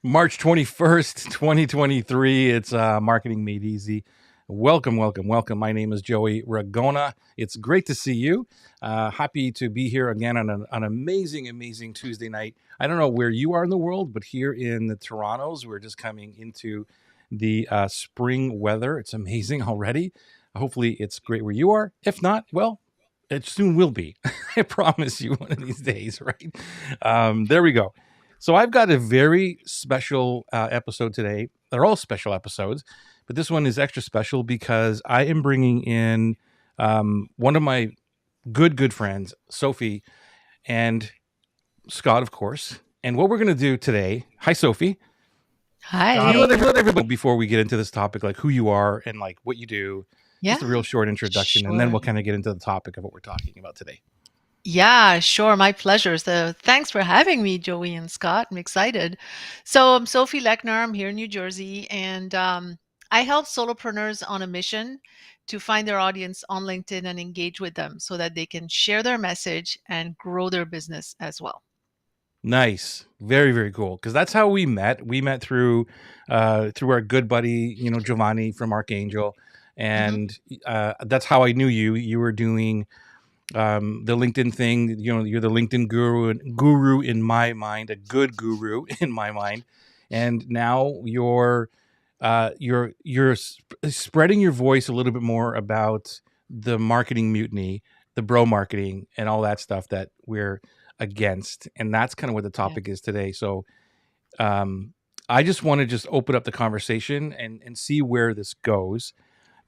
March 21st, 2023. It's Marketing Made Easy. Welcome, welcome, welcome. My name is Joey Ragona. It's great to see you. Happy to be here again on an amazing, amazing Tuesday night. I don't know where you are in the world, but here in the Torontos, we're just coming into the spring weather. It's amazing already. Hopefully, it's great where you are. If not, well, it soon will be. I promise you one of these days, right? There we go. So I've got a very special episode today. They're all special episodes, but this one is extra special because I am bringing in one of my good friends, Sophie and Scott, of course. And what we're going to do today, hi, Sophie. Hi. Let everybody, before we get into this topic, like who you are and like what you do, just a real Yeah, short introduction, and then sure. we'll kind of get into the topic of what we're talking about today. Yeah, sure. My pleasure. So thanks for having me, Joey and Scott. I'm excited. So I'm Sophie Lechner. I'm here in New Jersey, and I help solopreneurs on a mission to find their audience on LinkedIn and engage with them so that they can share their message and grow their business as well. Nice, very very cool. Because that's how we met. We met through our good buddy, Giovanni from Archangel, Hmm. and that's how I knew you. You were doing the LinkedIn thing. You're the LinkedIn guru in my mind, a good guru in my mind, and now you're spreading your voice a little bit more about the marketing mutiny, the bro marketing, and all that stuff that we're against, and that's kind of what the Yeah. topic is today. So um, I just want to just open up the conversation and see where this goes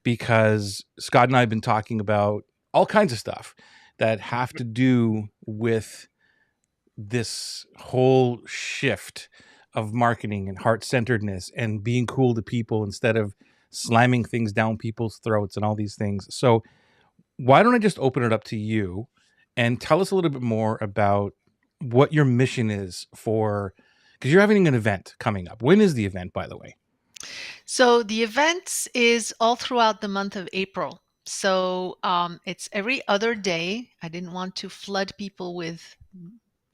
because Scott and I have been talking about all kinds of stuff that have to do with this whole shift of marketing and heart-centeredness and being cool to people instead of slamming things down people's throats and all these things. So why don't I just open it up to you and tell us a little bit more about what your mission is for, because you're having an event coming up. When is the event, by the way? So the event is all throughout the month of April. So it's every other day. I didn't want to flood people with,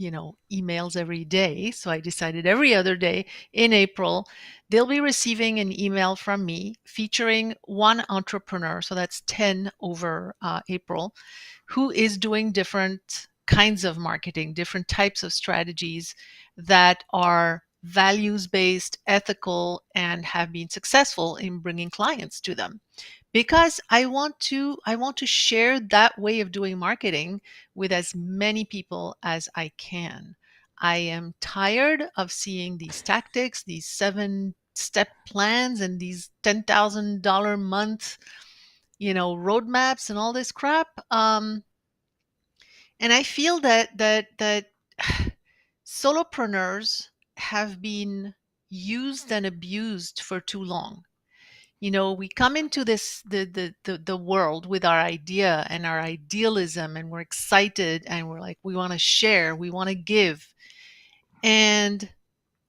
emails every day. So I decided every other day in April, they'll be receiving an email from me featuring one entrepreneur. So that's 10 over April, who is doing different kinds of marketing, different types of strategies that are values based, ethical, and have been successful in bringing clients to them. Because I want to share that way of doing marketing with as many people as I can. I am tired of seeing these tactics, these 7-step plans and these $10,000 month, roadmaps and all this crap. And I feel that solopreneurs have been used and abused for too long. We come into the world with our idea and our idealism, and we're excited, and we're like, we want to share, we want to give, and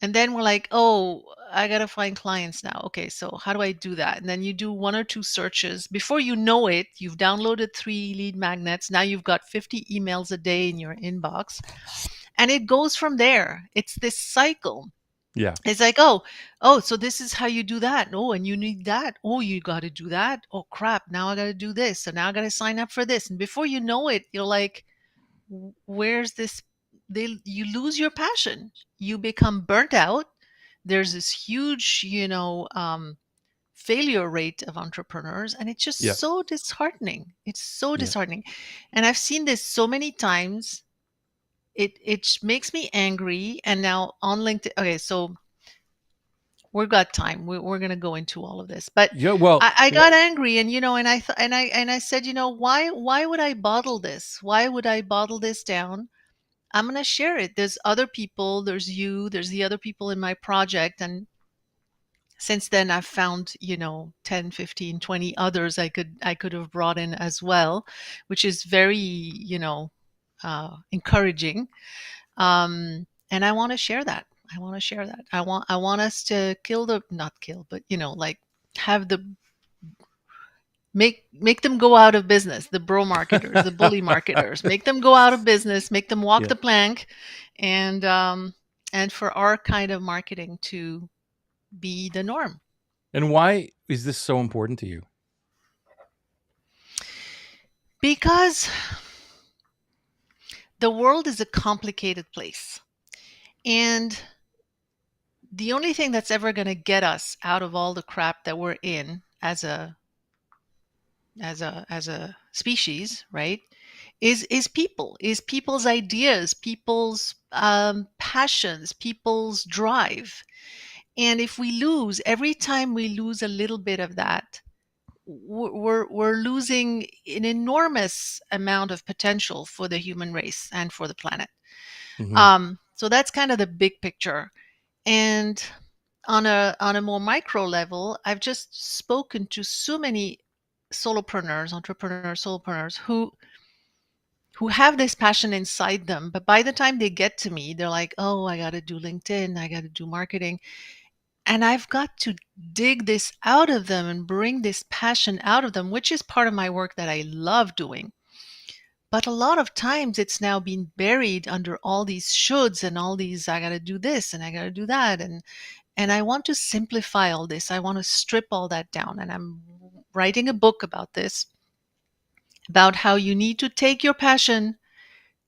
and then we're like, oh, I gotta find clients now. Okay, so how do I do that? And then you do one or two searches. Before you know it, you've downloaded 3 lead magnets. Now you've got 50 emails a day in your inbox, and it goes from there. It's this cycle. Yeah. It's like, oh, so this is how you do that. Oh, and you need that. Oh, you got to do that. Oh, crap. Now I got to do this. So now I got to sign up for this. And before you know it, you're like, Where's this?" You lose your passion. You become burnt out. There's this huge, failure rate of entrepreneurs, and it's just Yeah. so disheartening. It's so Yeah. disheartening. And I've seen this so many times. It makes me angry. And now on LinkedIn, okay, so we've got time. We're going to go into all of this, but Yeah. Well, I got angry, and and I said, why would I bottle this? Why would I bottle this down? I'm going to share it. There's other people. There's you. There's the other people in my project, and since then I've found 10, 15, 20 others I could have brought in as well, which is very encouraging. And I want to share that. I want to share that. I want us to kill the not kill, but like have the make them go out of business. The bro marketers, the bully marketers, make them go out of business. Make them walk yeah. the plank, and and for our kind of marketing to be the norm. And why is this so important to you? Because the world is a complicated place. And the only thing that's ever going to get us out of all the crap that we're in as a species, right? Is people's ideas, people's passions, people's drive. And if we lose, every time we lose a little bit of that, we're losing an enormous amount of potential for the human race and for the planet. Hmm. So that's kind of the big picture. And on a more micro level, I've just spoken to so many solopreneurs, entrepreneurs, solopreneurs who have this passion inside them, but by the time they get to me, they're like, "Oh, I got to do LinkedIn, I got to do marketing." And I've got to dig this out of them and bring this passion out of them, which is part of my work that I love doing. But a lot of times it's now been buried under all these shoulds and all these I got to do this and I got to do that, and I want to simplify all this. I want to strip all that down, and I'm writing a book about this, about how you need to take your passion,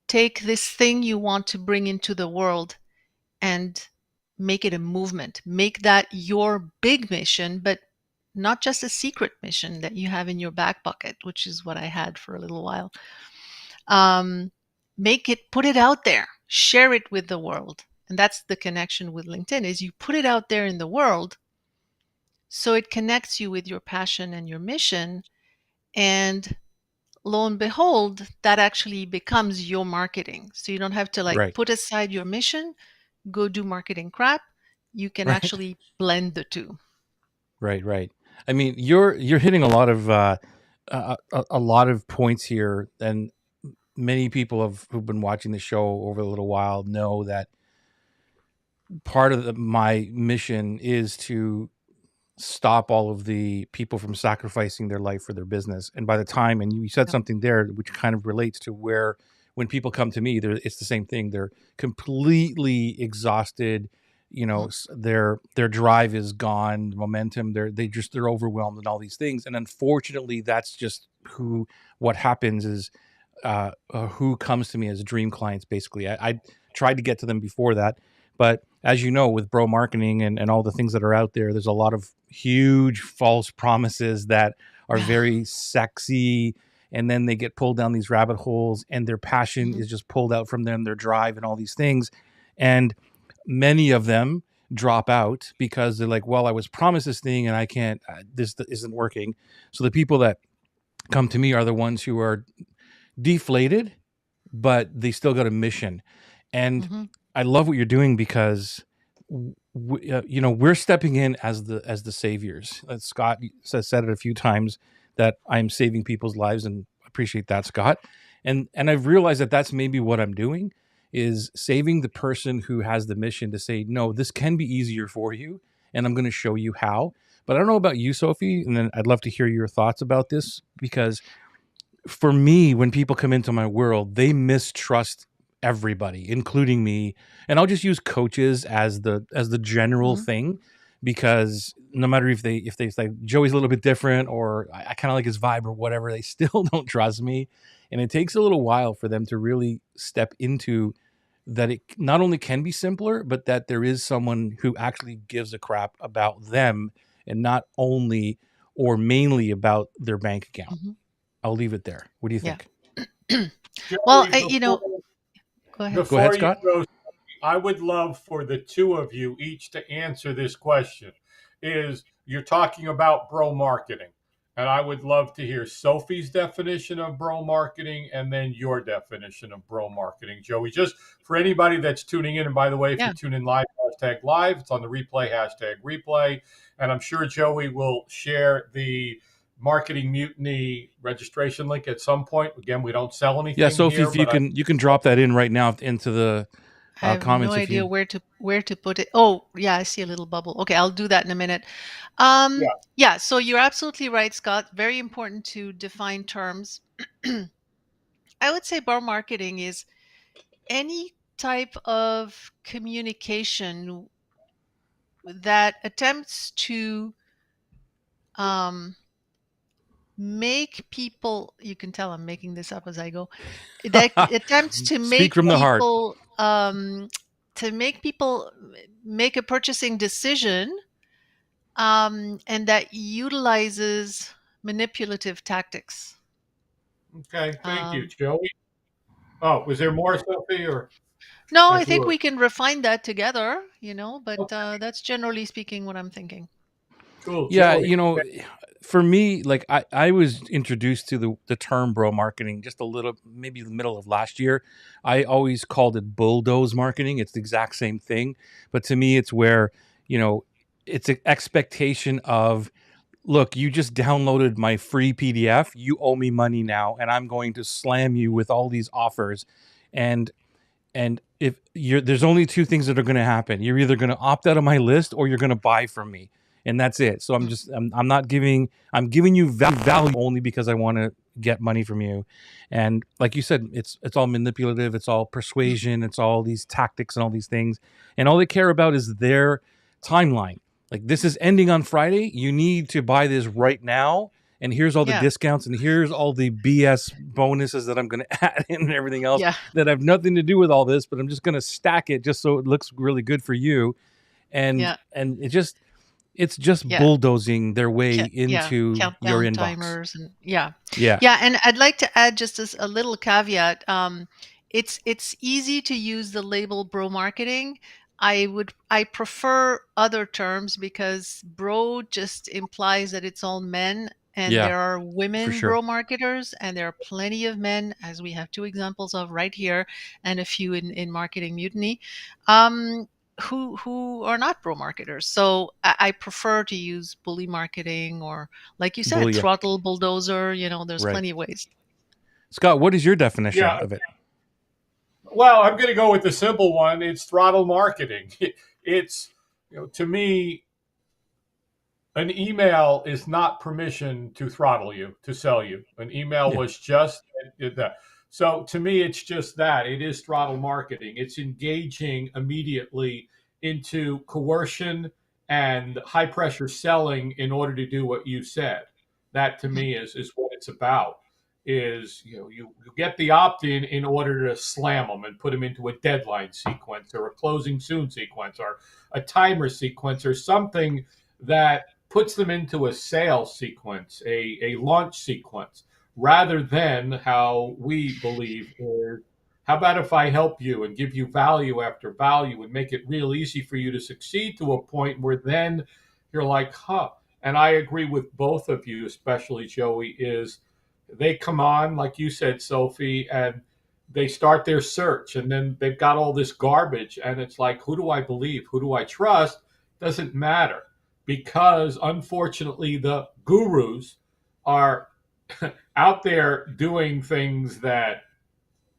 take this thing you want to bring into the world, and make it a movement. Make that your big mission, but not just a secret mission that you have in your back pocket, which is what I had for a little while. Um, Make it, put it out there, share it with the world. And that's the connection with LinkedIn, is you put it out there in the world so it connects you with your passion and your mission. And lo and behold, that actually becomes your marketing. So you don't have to like Right. put aside your mission, go do marketing crap. You can Right. actually blend the two. Right. Right. I mean, you're hitting a lot of a lot of points here, and many people who've been watching the show over a little while know that part of my mission is to stop all of the people from sacrificing their life for their business. And by the time, and you said Yeah. something there which kind of relates to where when people come to me, it's the same thing. They're completely exhausted. Mhm. Their drive is gone, momentum. They're overwhelmed and all these things. And unfortunately, that's just what happens is who comes to me as dream clients. Basically, I tried to get to them before that, but as you know, with bro marketing and all the things that are out there, there's a lot of huge false promises that are very sexy. And then they get pulled down these rabbit holes and their passion Mhm. is just pulled out from them, their drive and all these things. And many of them drop out because they're like, well, I was promised this thing and I can't, this isn't working. So the people that come to me are the ones who are deflated, but they still got a mission. And Mhm. I love what you're doing because we're stepping in as the saviors. Scott said it a few times that I'm saving people's lives, and appreciate that, Scott. And I've realized that that's maybe what I'm doing is saving the person who has the mission to say, no, this can be easier for you, and I'm going to show you how. But I don't know about you, Sophie, and then I'd love to hear your thoughts about this because for me, when people come into my world, they mistrust everybody, including me. And I'll just use coaches as the general Mhm. thing because no matter if they say Joey's a little bit different or I kind of like his vibe or whatever, they still don't trust me. And it takes a little while for them to really step into that it not only can be simpler, but that there is someone who actually gives a crap about them and not only or mainly about their bank account. Mhm. I'll leave it there. What do you Yeah. think? Well, Joey, go ahead. Go ahead, before you Scott. go, I would love for the two of you each to answer this question. Is you're talking about bro marketing, and I would love to hear Sophie's definition of bro marketing and then your definition of bro marketing. Joey, just for anybody that's tuning in, and by the way, if you Yeah. tune in live, hashtag live, it's on the replay, hashtag replay. And I'm sure Joey will share the marketing mutiny registration link at some point. Again, we don't sell Yeah, anything Sophie, here, if you but I can drop that in right now into the I have no comments if idea you. where to put it. Oh, yeah, I see a little bubble. Okay, I'll do that in a minute. yeah. Yeah, so you're absolutely right, Scott. Very important to define terms. I would say bar marketing is any type of communication that attempts to make people, you can tell I'm making this up as I go, that attempts to Speak make from the heart. people make a purchasing decision, and that utilizes manipulative tactics. Okay, thank you, Um, Joey. Oh, was there more, Sophie, or no, I I threw think it? we can refine that together, but Okay, that's generally speaking what I'm thinking. cool, Yeah, Joey. for me, like I was introduced to the term bro marketing just a little, maybe the middle of last year. I always called it bulldoze marketing. It's the exact same thing, but to me, it's where you know it's an expectation of, look, you just downloaded my free PDF. You owe me money now, and I'm going to slam you with all these offers, and if you're there's only two things that are going to happen. You're either going to opt out of my list or you're going to buy from me, and that's it. So Mm, I'm not giving, I'm giving you value only because I want to get money from you. And like you said, it's all manipulative, it's all mm, persuasion, it's all these tactics and all these things, and all they care about is their timeline. Like, this is ending on Friday, you need to buy this right now, and here's all the yeah, discounts, and here's all the BS bonuses that I'm going to add in and everything else yeah, that have nothing to do with all this, but I'm just going to stack it just so it looks really good for you. And yeah, it's just yeah. bulldozing their way Yeah, into your countdown inbox. timers, and yeah. Yeah, Yeah, and I'd like to add just as a little caveat. It's easy to use the label bro marketing. I prefer other terms because bro just implies that it's all men, and yeah, there are for women sure. bro marketers, and there are plenty of men, as we have two examples of right here, and a few in Marketing Mutiny. Um, who are not pro marketers. So I prefer to use bully marketing, or like you said, Bully, throttle bulldozer. There's right. plenty of ways. Scott, what is your definition Yeah, of it? well, I'm going to go with the simple one. It's throttle marketing. It's, to me, an email is not permission to throttle you, to sell you. An email Yeah, was just that. So to me, it's just that. It is throttle marketing. It's engaging immediately into coercion and high pressure selling in order to do what you said. That to Mm, me is what it's about. Is you get the opt-in in order to slam them and put them into a deadline sequence or a closing soon sequence or a timer sequence or something that puts them into a sales sequence, a launch sequence, rather than how we believe is, how about if I help you and give you value after value and make it real easy for you to succeed to a point where then you're like, huh. And I agree with both of you, especially Joey, is they come on, like you said, Sophie, and they start their search and then they've got all this garbage. And it's like, who do I believe? Who do I trust? Doesn't matter, because unfortunately the gurus are out there doing things that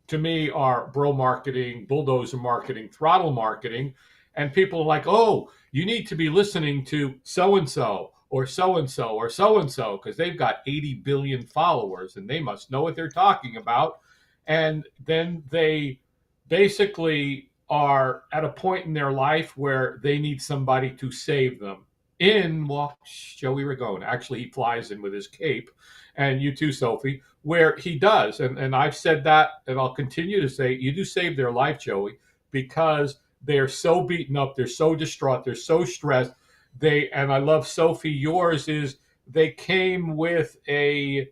to me are bro marketing, bulldozer marketing, throttle marketing. And people are like, oh, you need to be listening to so and so or so and so or so and so because they've got 80 billion followers and they must know what they're talking about. And then they basically are at a point in their life where they need somebody to save them. In walks Joey Ragona. Actually, he flies in with his cape, and you too, Sophie, where he does. And I've said that, and I'll continue to say, you do save their life, Joey, because they're so beaten up, they're so distraught, they're so stressed. And I love Sophie, yours is they came with a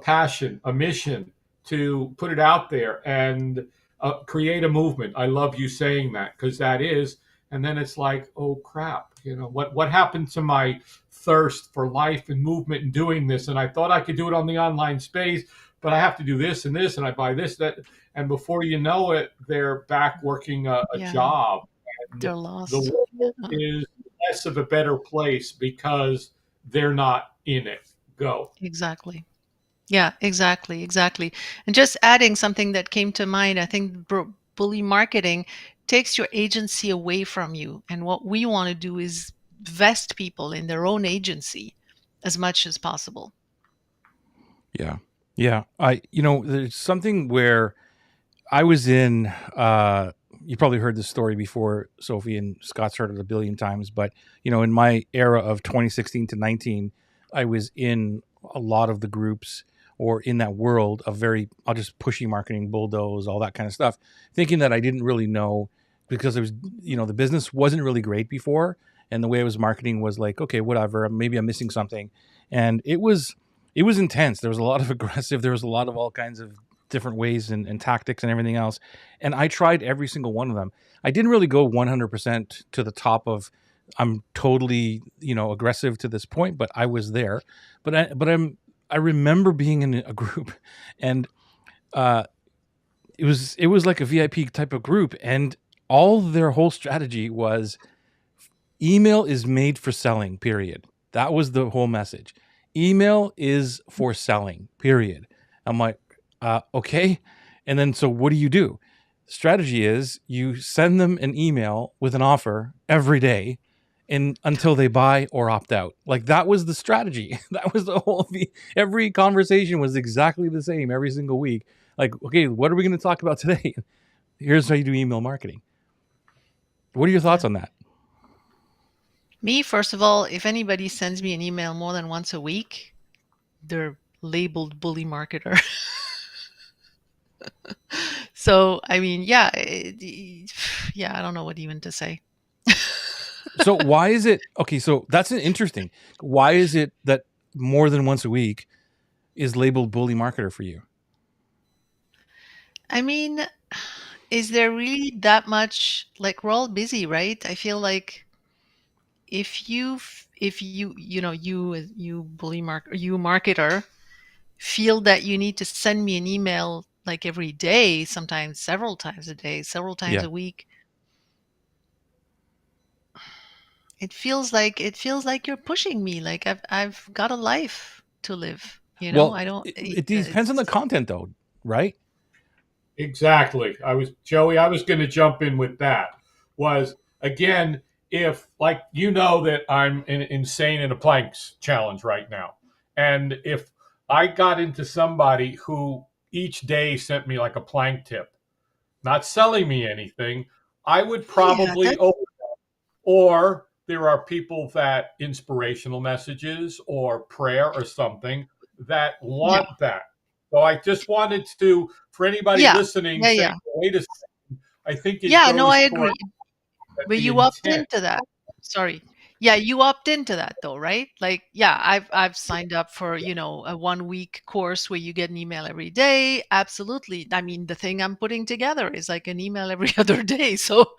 passion, a mission to put it out there and create a movement. I love you saying that because that is. And then it's like, oh crap, what happened to my thirst for life and movement and doing this? And I thought I could do it on the online space, but I have to do this and this, and I buy this, that, and before you know it, they're back working a yeah, job, and they're the lost. world Uh, is less of a better place because they're not in it. Go. exactly. Yeah, exactly, exactly. And just adding something that came to mind, I think bully marketing takes your agency away from you. And what we want to do is vest people in their own agency as much as possible. yeah, yeah. There's something where I was in you probably heard this story before, Sophie, and Scott's heard it a billion times. But in my era of 2016 to 19, I was in a lot of the groups or in that world of I'll just pushy marketing, bulldoze, all that kind of stuff, thinking that I didn't really know because it was, the business wasn't really great before. And the way I was marketing was like, okay, whatever, maybe I'm missing something. And it was intense. There was a lot of aggressive, there was a lot of all kinds of different ways and tactics and everything else. And I tried every single one of them. I didn't really go 100% to the top of, I'm totally, aggressive to this point, but I was there. But I remember being in a group, and it was like a VIP type of group, and all their whole strategy was email is made for selling, period. That was the whole message. Email is for selling, period. I'm like, okay. And then, so what do you do? Strategy is you send them an email with an offer every day until they buy or opt out. Like, that was the strategy. That was every conversation was exactly the same every single week. Like, okay, what are we going to talk about today? Here's how you do email marketing. What are your thoughts on that? Me, first of all, if anybody sends me an email more than once a week, they're labeled bully marketer. So, I mean, yeah, I don't know what even to say. So why is it, okay, so that's interesting. Why is it that more than once a week is labeled bully marketer for you? I mean, is there really that much, like, we're all busy, right? I feel like if you you marketer feel that you need to send me an email like every day, sometimes several times a day, several times Yeah. a week, it feels like you're pushing me. Like I've got a life to live. Well, I don't. it depends on the content, though, right? Exactly. I was going to jump in with that. Was again, if like that I'm insane in a planks challenge right now, and if I got into somebody who each day sent me like a plank tip, not selling me anything, I would Yeah, probably open. Or there are people that inspirational messages or prayer or something that yeah, want that. So I just wanted to, for anybody yeah, listening, yeah, saying, yeah. wait a second, I think it Yeah, no, I goes toward agree. But the you opt intent. into that. Sorry. Yeah, you opt into that though, right? Like, yeah, I've signed up for, a 1 week course where you get an email every day. Absolutely. I mean, the thing I'm putting together is like an email every other day. So,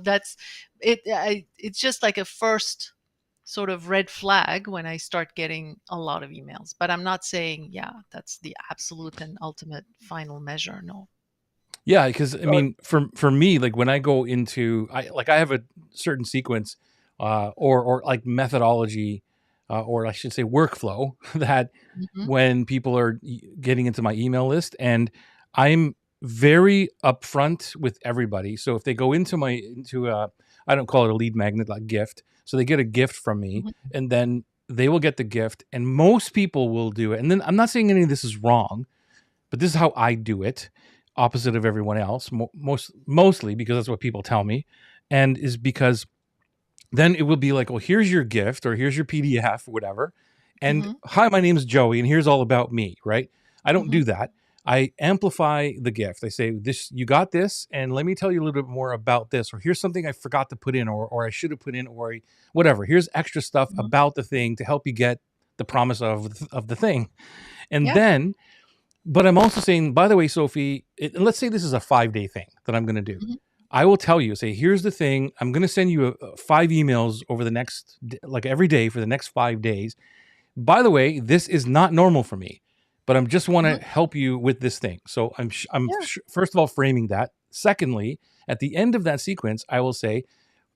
that's it. It's just like a first sort of red flag when I start getting a lot of emails. But I'm not saying, yeah, that's the absolute and ultimate final measure. No. Yeah, because I So mean, for me, like when I go into, I have a certain sequence, or like methodology, or I should say workflow that Hmm. when people are getting into my email list, and I'm very upfront with everybody. So if they go into I don't call it a lead magnet, like gift. So they get a gift from me, Hmm. and then they will get the gift, and most people will do it. And then I'm not saying any of this is wrong, but this is how I do it, opposite of everyone else, mostly because that's what people tell me, and is because then it will be like, well, here's your gift, or here's your PDF, or whatever, and Hmm. hi, my name is Joey, and here's all about me, right? I don't Hmm. do that. I amplify the gift. I say, this, you got this, and let me tell you a little bit more about this, or here's something I forgot to put in, or I should have put in, or whatever. Here's extra stuff Hmm. about the thing to help you get the promise of the thing, and Yeah. then. But I'm also saying, by the way, Sophie, let's say this is a 5-day thing that I'm going to do. Hmm. I will tell you, say, here's the thing. I'm going to send you 5 emails over the next, like every day for the next 5 days. By the way, this is not normal for me, but I just want to Hmm. help you with this thing. So Yeah. first of all, framing that. Secondly, at the end of that sequence, I will say,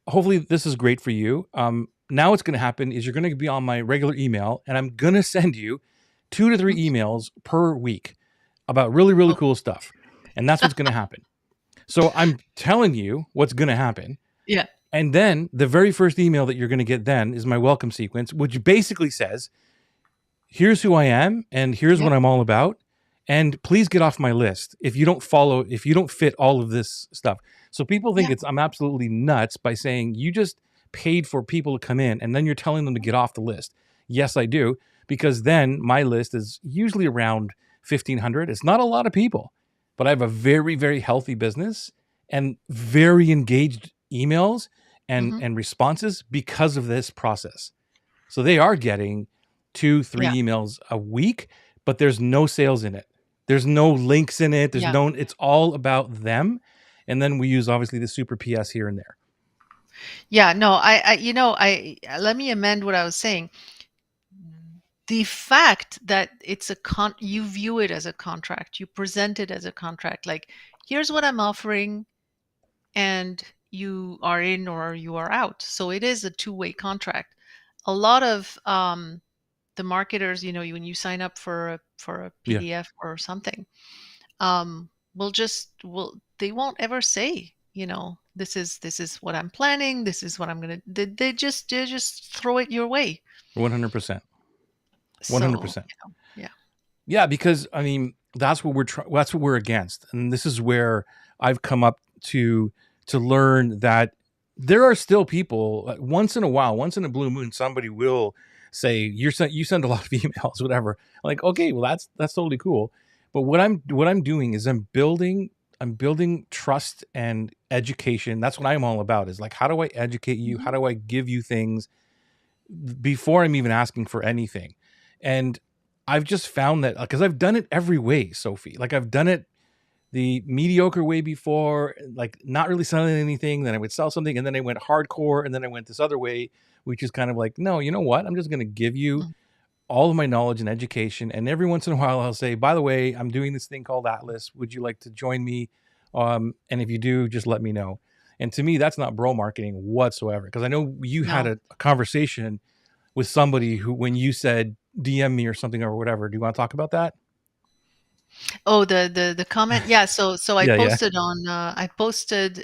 hopefully this is great for you. Now what's going to happen is you're going to be on my regular email, and I'm going to send you 2 to 3 Mhm. emails per week about really, really Oh, cool stuff. And that's what's going to happen. So I'm telling you what's going to happen. yeah. And then the very first email that you're going to get then is my welcome sequence, which basically says, here's who I am and here's Yeah. what I'm all about. And please get off my list if you don't fit all of this stuff. So people think I'm absolutely nuts by saying you just paid for people to come in and then you're telling them to get off the list. Yes, I do, because then my list is usually around 1,500. It's not a lot of people, but I have a very, very healthy business and very engaged emails and responses because of this process. So they are getting 2-3 emails a week, but there's no sales in it. There's no links in it. It's all about them. And then we use obviously the super PS here and there. Yeah, no, I let me amend what I was saying. The fact that it's you view it as a contract, you present it as a contract, like, here's what I'm offering, and you are in or you are out. So it is a two-way contract. A lot of the marketers, when you sign up for a PDF or something, they won't ever say, this is what I'm planning, this is what I'm gonna. They just throw it your way. 100%. So 100%. Yeah, because I mean that's what we're against, and this is where I've come up to learn that there are still people. Once in a while, once in a blue moon, somebody will say you send a lot of emails, whatever. Like, okay, well that's totally cool. But what I'm doing is I'm building trust and education. That's what I'm all about. Is like, how do I educate you? How do I give you things before I'm even asking for anything? And I've just found that because I've done it every way, Sophie. Like I've done it the mediocre way before, like not really selling anything. Then I would sell something, and then I went hardcore, and then I went this other way, which is kind of like, no, you know what? I'm just going to give you all of my knowledge and education. And every once in a while, I'll say, by the way, I'm doing this thing called Atlas. Would you like to join me? And if you do, just let me know. And to me, that's not bro marketing whatsoever. Because I know you had a conversation with somebody who, when you said DM me or something or whatever, do you want to talk about that? Oh, the comment. Yeah. So I Yeah, posted on,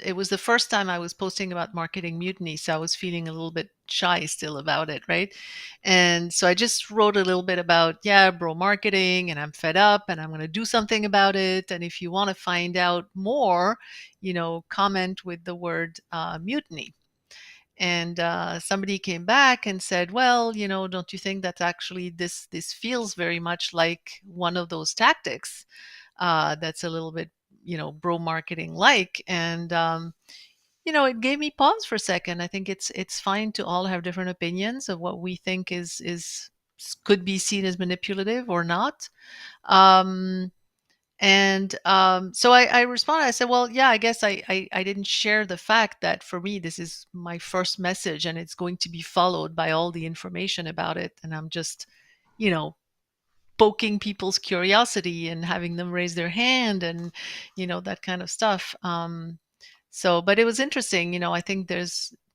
it was the first time I was posting about Marketing Mutiny. So I was feeling a little bit shy still about it. Right. And so I just wrote a little bit about, bro marketing, and I'm fed up and I'm going to do something about it. And if you want to find out more, comment with the word mutiny. And somebody came back and said, well, don't you think that actually this feels very much like one of those tactics that's a little bit, bro marketing like? And it gave me pause for a second. I think it's fine to all have different opinions of what we think is could be seen as manipulative or not. So I responded. I said, well, yeah, I guess I didn't share the fact that for me, this is my first message and it's going to be followed by all the information about it. And I'm just, poking people's curiosity and having them raise their hand and, that kind of stuff. But it was interesting. I think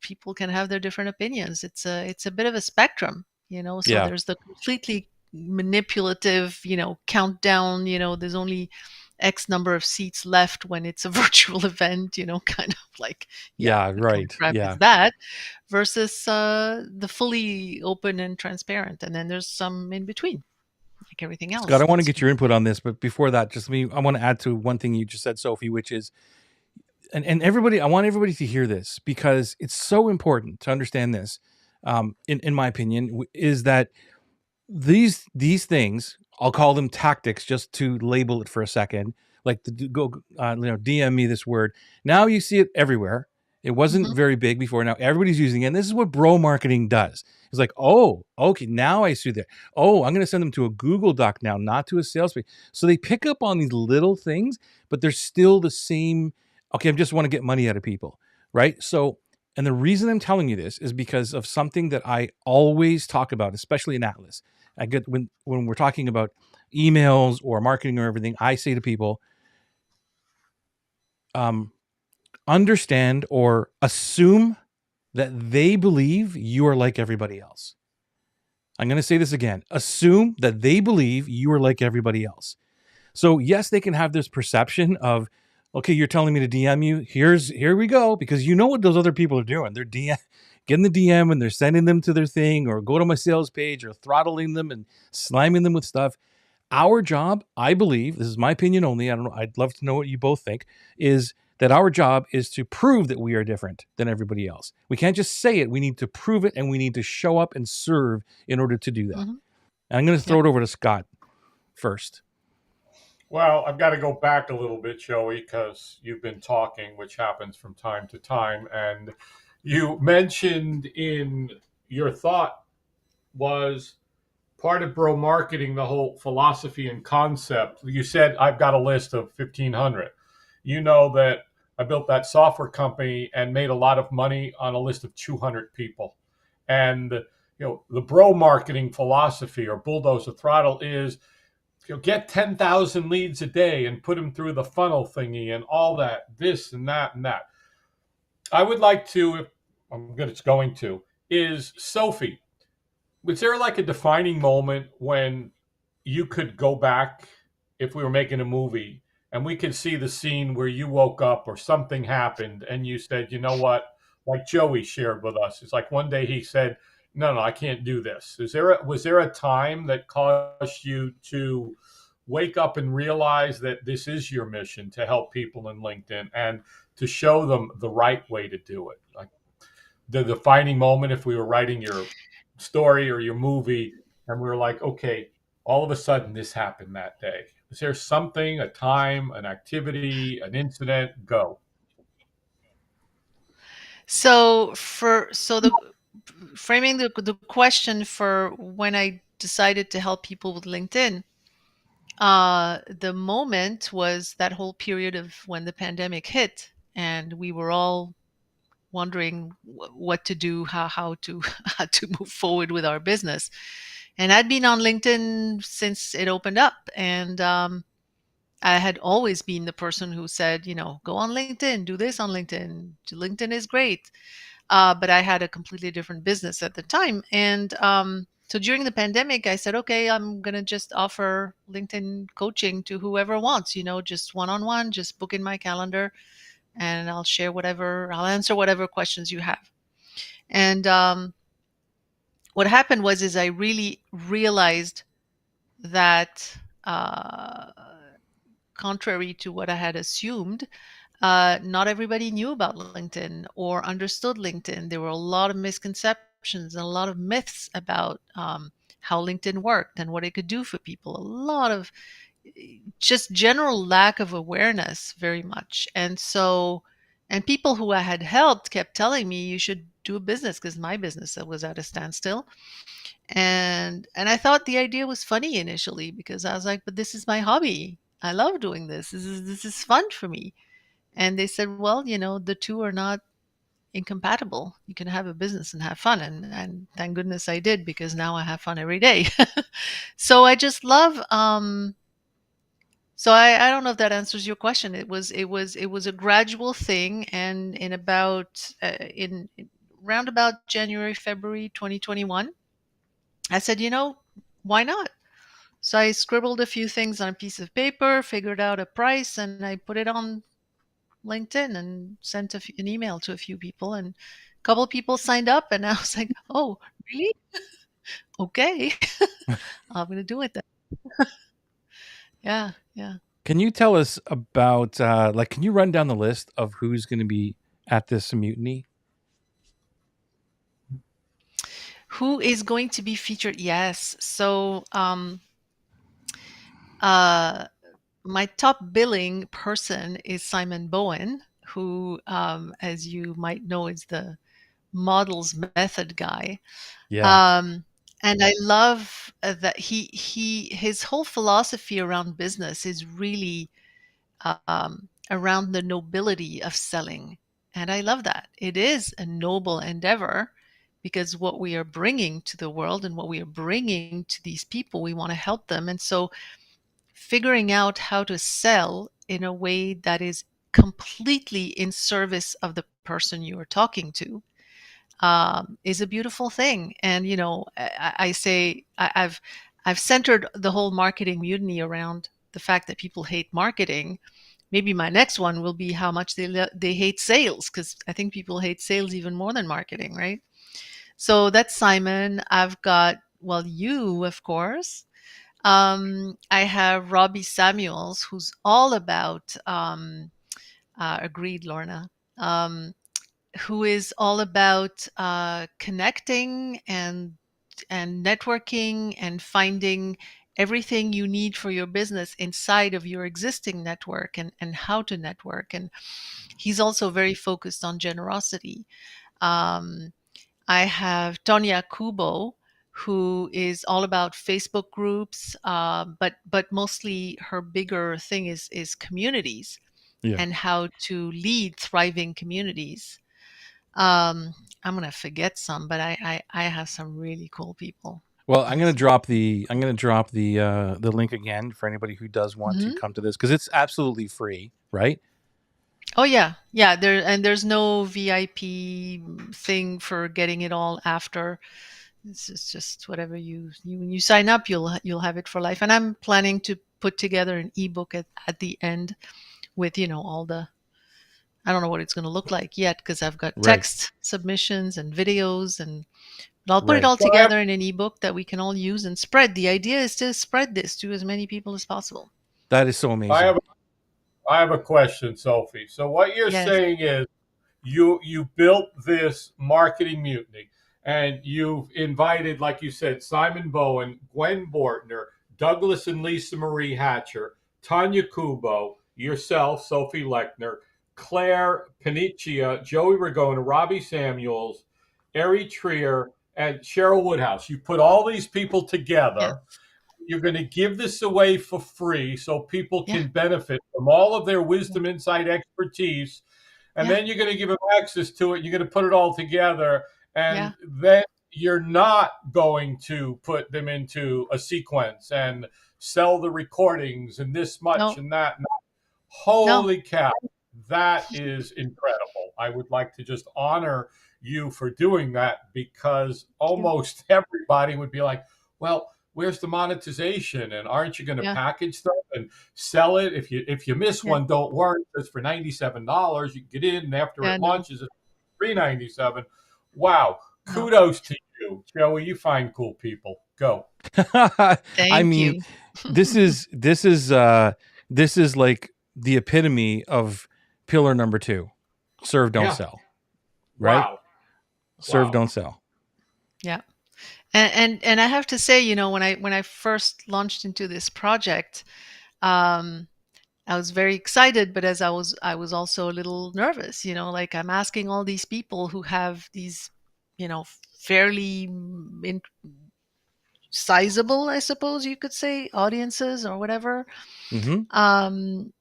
people can have their different opinions. It's a bit of a spectrum, so there's the completely manipulative, countdown, there's only X number of seats left when it's a virtual event, kind of like, right. Kind of crap is that, versus the fully open and transparent. And then there's some in between, like everything else. Scott, I want to get your input on this, but before that, I want to add to one thing you just said, Sophie, which is, and everybody, I want everybody to hear this because it's so important to understand this. In my opinion, is that these things, I'll call them tactics, just to label it for a second. Like DM me this word. Now you see it everywhere. It wasn't very big before. Now everybody's using it. And this is what bro marketing does. It's like, oh, okay, now I see that. Oh, I'm going to send them to a Google Doc now, not to a sales page. So they pick up on these little things, but they're still the same. Okay, I just want to get money out of people, right? So, and the reason I'm telling you this is because of something that I always talk about, especially in Atlas. I get when we're talking about emails or marketing or everything, I say to people, understand or assume that they believe you are like everybody else. I'm going to say this again. Assume that they believe you are like everybody else. So yes, they can have this perception of, okay, you're telling me to DM you. Here we go. Because you know what those other people are doing. They're getting the DM and they're sending them to their thing, or go to my sales page, or throttling them and slamming them with stuff. Our job, I believe, this is my opinion only, I don't know, I'd love to know what you both think, is that our job is to prove that we are different than everybody else. We can't just say it. We need to prove it, and we need to show up and serve in order to do that. Hmm. And I'm going to Yeah. throw it over to Scott first. Well, I've got to go back a little bit, Joey, because you've been talking, which happens from time to time. And you mentioned in your thought was part of bro marketing, the whole philosophy and concept. You said, I've got a list of 1,500. You know that I built that software company and made a lot of money on a list of 200 people. And the bro marketing philosophy or bulldozer throttle is get 10,000 leads a day and put them through the funnel thingy and all that, this and that and that. I would like to, if I'm good, it's going to, is Sophie, was there like a defining moment when you could go back if we were making a movie and we could see the scene where you woke up or something happened and you said, you know what, like Joey shared with us, it's like one day he said, no, I can't do this. Was there a time that caused you to wake up and realize that this is your mission to help people in LinkedIn and to show them the right way to do it? Like the defining moment, if we were writing your story or your movie and we were like, okay, all of a sudden this happened that day. Is there something, a time, an activity, an incident? Go. So the framing the question for when I decided to help people with LinkedIn, the moment was that whole period of when the pandemic hit, and we were all wondering what to do, how to how to move forward with our business. And I'd been on LinkedIn since it opened up, and I had always been the person who said, go on LinkedIn, do this on LinkedIn. LinkedIn is great. But I had a completely different business at the time. And so during the pandemic, I said, okay, I'm going to just offer LinkedIn coaching to whoever wants, just one on one, just book in my calendar and I'll answer whatever questions you have. And what happened is I really realized that, contrary to what I had assumed, not everybody knew about LinkedIn or understood LinkedIn. There were a lot of misconceptions and a lot of myths about how LinkedIn worked and what it could do for people. A lot of just general lack of awareness, very much. And people who I had helped kept telling me, you should do a business, because my business was at a standstill. And I thought the idea was funny initially, because I was like, but this is my hobby. I love doing this. This is fun for me. And they said, well, the two are not incompatible. You can have a business and have fun. And thank goodness I did, because now I have fun every day. So I just love, so I don't know if that answers your question. It was a gradual thing. And in round about January, February 2021, I said, why not? So I scribbled a few things on a piece of paper, figured out a price, and I put it on LinkedIn and sent an email to a few people, and a couple of people signed up, and I was like, "Oh, really? Okay, I'm gonna do it then." Yeah, yeah. Can you tell us about, can you run down the list of who's going to be at this mutiny? Who is going to be featured? Yes. So, uh, my top billing person is Simon Bowen, who, as you might know, is the models method guy. Yeah. Um, and I love that his whole philosophy around business is really around the nobility of selling. And I love that. It is a noble endeavor, because what we are bringing to the world and what we are bringing to these people, we want to help them. And so figuring out how to sell in a way that is completely in service of the person you are talking to, is a beautiful thing. And I say I've centered the whole marketing mutiny around the fact that people hate marketing. Maybe my next one will be how much they hate sales, because I think people hate sales even more than marketing, right? So that's Simon. I've got, well, you, of course. I have Robbie Samuels, who's all about agreed, Lorna. Who is all about connecting and networking and finding everything you need for your business inside of your existing network, and how to network. And he's also very focused on generosity. Um, I have Tonya Kubo, who is all about Facebook groups, but mostly her bigger thing is communities Yeah. and how to lead thriving communities. Um, I'm gonna forget some, but I have some really cool people. Well, I'm gonna So, drop the link again for anybody who does want to mhm. come to this, because it's absolutely free, right? Oh yeah, yeah. There's no VIP thing for getting it all after. It's just whatever you when you sign up, you'll have it for life. And I'm planning to put together an ebook at the end with all the, I don't know what it's going to look like yet, because I've got Right. text submissions and videos, and but I'll put it Right. all So I have together in an ebook that we can all use and spread. The idea is to spread this to as many people as possible. That is so I amazing. have I have a question, Sophie. So what you're Yes. saying is you built this marketing mutiny, and you've invited, like you said, Simon Bowen, Gwen Bortner, Douglas and Lisa Marie Hatcher, Tanya Kubo, yourself, Sophie Lechner, Claire Paniccia, Joey Ragona, Robbie Samuels, Ari Trier, and Cheryl Woodhouse. You put all these people Yes. together. You're going to give this away for free so people Yeah. can benefit from all of their wisdom, insight, expertise, and Yeah. then you're going to give them access to it. You're going to put it all together, Yeah. and then you're not going to put them into a sequence and sell the recordings and this much No. and that. No. Holy cow, that is incredible. I would like to just honor you for doing that, because Thank you. almost everybody would be like, well, where's the monetization? And aren't you going to Yeah. package stuff and sell it? If you miss Yeah. one, don't worry, because for $97 you can get in, and after Yeah. it No. launches, it's $397. Wow, No. kudos to you, Joey. You find cool people. Go. I Thank mean, you. this is like the epitome of pillar number 2. Serve, don't Yeah. sell. Right? Wow. Serve, Wow. don't sell. Yeah. And I have to say, when I first launched into this project, um, I was very excited, but as I was also a little nervous. Like, I'm asking all these people who have these, fairly sizable, I suppose you could say, audiences or whatever, Mm-hmm. um,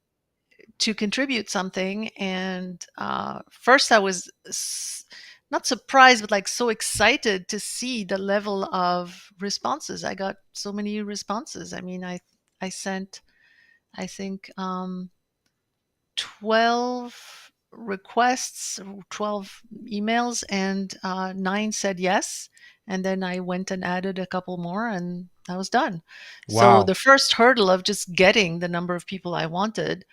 to contribute something. And first, I was not surprised, but like so excited to see the level of responses. I got so many responses. I mean, I sent, I think, 12 requests, 12 emails, and 9 said yes. And then I went and added a couple more, and I was done. So Wow. the first hurdle of just getting the number of people I wanted,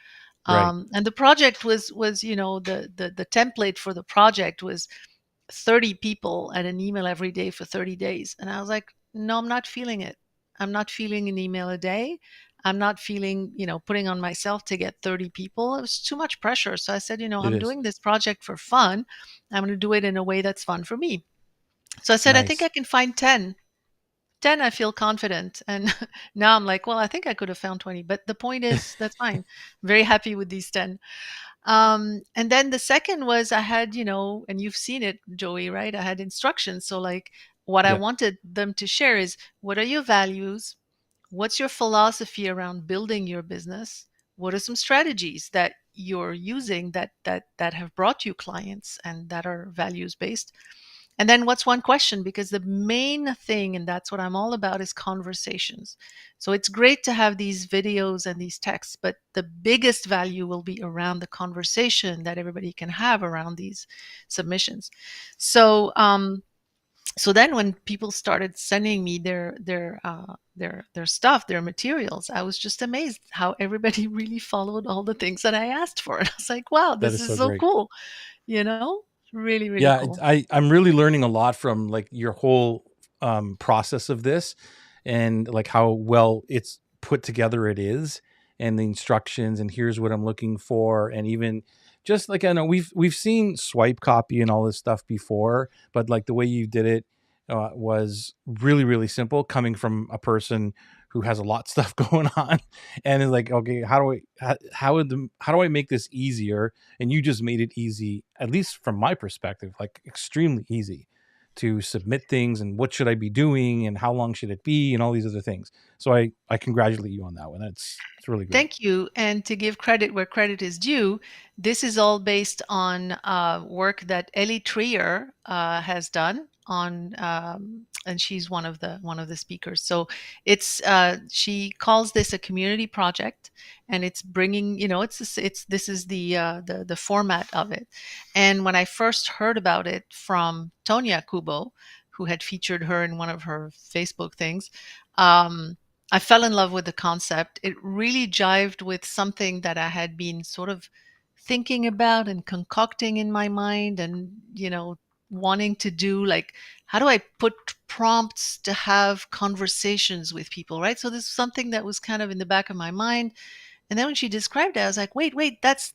Right. and the project was the template for the project was 30 people and an email every day for 30 days. And I was like, no, I'm not feeling it. I'm not feeling an email a day. I'm not feeling, putting on myself to get 30 people. It was too much pressure. So I said, It I'm is. doing this project for fun. I'm going to do it in a way that's fun for me. So I said, I think I Nice. can find 10. 10, I feel confident. And now I'm like, well, I think I could have found 20. But the point is, that's fine. I'm very happy with these 10. And then the second was, I had, and you've seen it, Joey, right? I had instructions. So, like, what I Yeah. wanted them to share is, what are your values? What's your philosophy around building your business? What are some strategies that you're using that have brought you clients and that are values based? And then what's one question? Because the main thing, and that's what I'm all about, is conversations. So it's great to have these videos and these texts, but the biggest value will be around the conversation that everybody can have around these submissions. So, so then when people started sending me their stuff, their materials, I was just amazed how everybody really followed all the things that I asked for. And I was like, wow, That this is is so so great. cool. You know, really, really Yeah, cool. I'm really learning a lot from like your whole process of this, and like how well it's put together it is, and the instructions, and here's what I'm looking for, and even just like I know we've seen swipe copy and all this stuff before, but like the way you did it was really really simple, coming from a person who has a lot of stuff going on, and is like, okay, how do I make this easier? And you just made it easy, at least from my perspective, like extremely easy to submit things and what should I be doing and how long should it be and all these other things. So I congratulate you on that one. It's really great. Thank you. And to give credit where credit is due, this is all based on work that Ellie Trier has done on, and she's one of the speakers. So it's she calls this a community project, and it's bringing, it's this is the format of it. And when I first heard about it from Tonya Kubo, who had featured her in one of her Facebook things. I fell in love with the concept. It really jived with something that I had been sort of thinking about and concocting in my mind, and, wanting to do, like, how do I put prompts to have conversations with people, right? So this is something that was kind of in the back of my mind. And then when she described it, I was like, wait, that's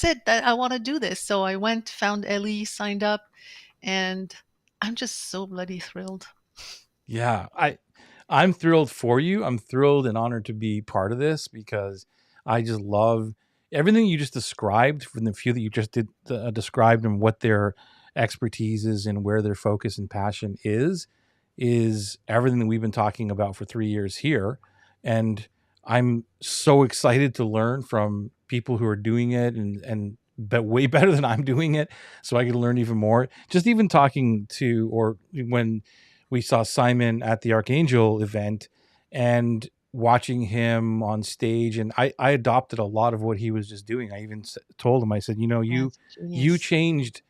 it. That I want to do this. So I went, found Ellie, signed up, and I'm just so bloody thrilled. Yeah, I'm thrilled for you. I'm thrilled and honored to be part of this because I just love everything you just described from the few that you just did described and what their expertise is and where their focus and passion is everything that we've been talking about for 3 years here. And I'm so excited to learn from people who are doing it and but way better than I'm doing it, so I can learn even more. Just even talking to or when we saw Simon at the Archangel event and watching him on stage, and I adopted a lot of what he was just doing. I even told him, I said, Yes, you genius. changed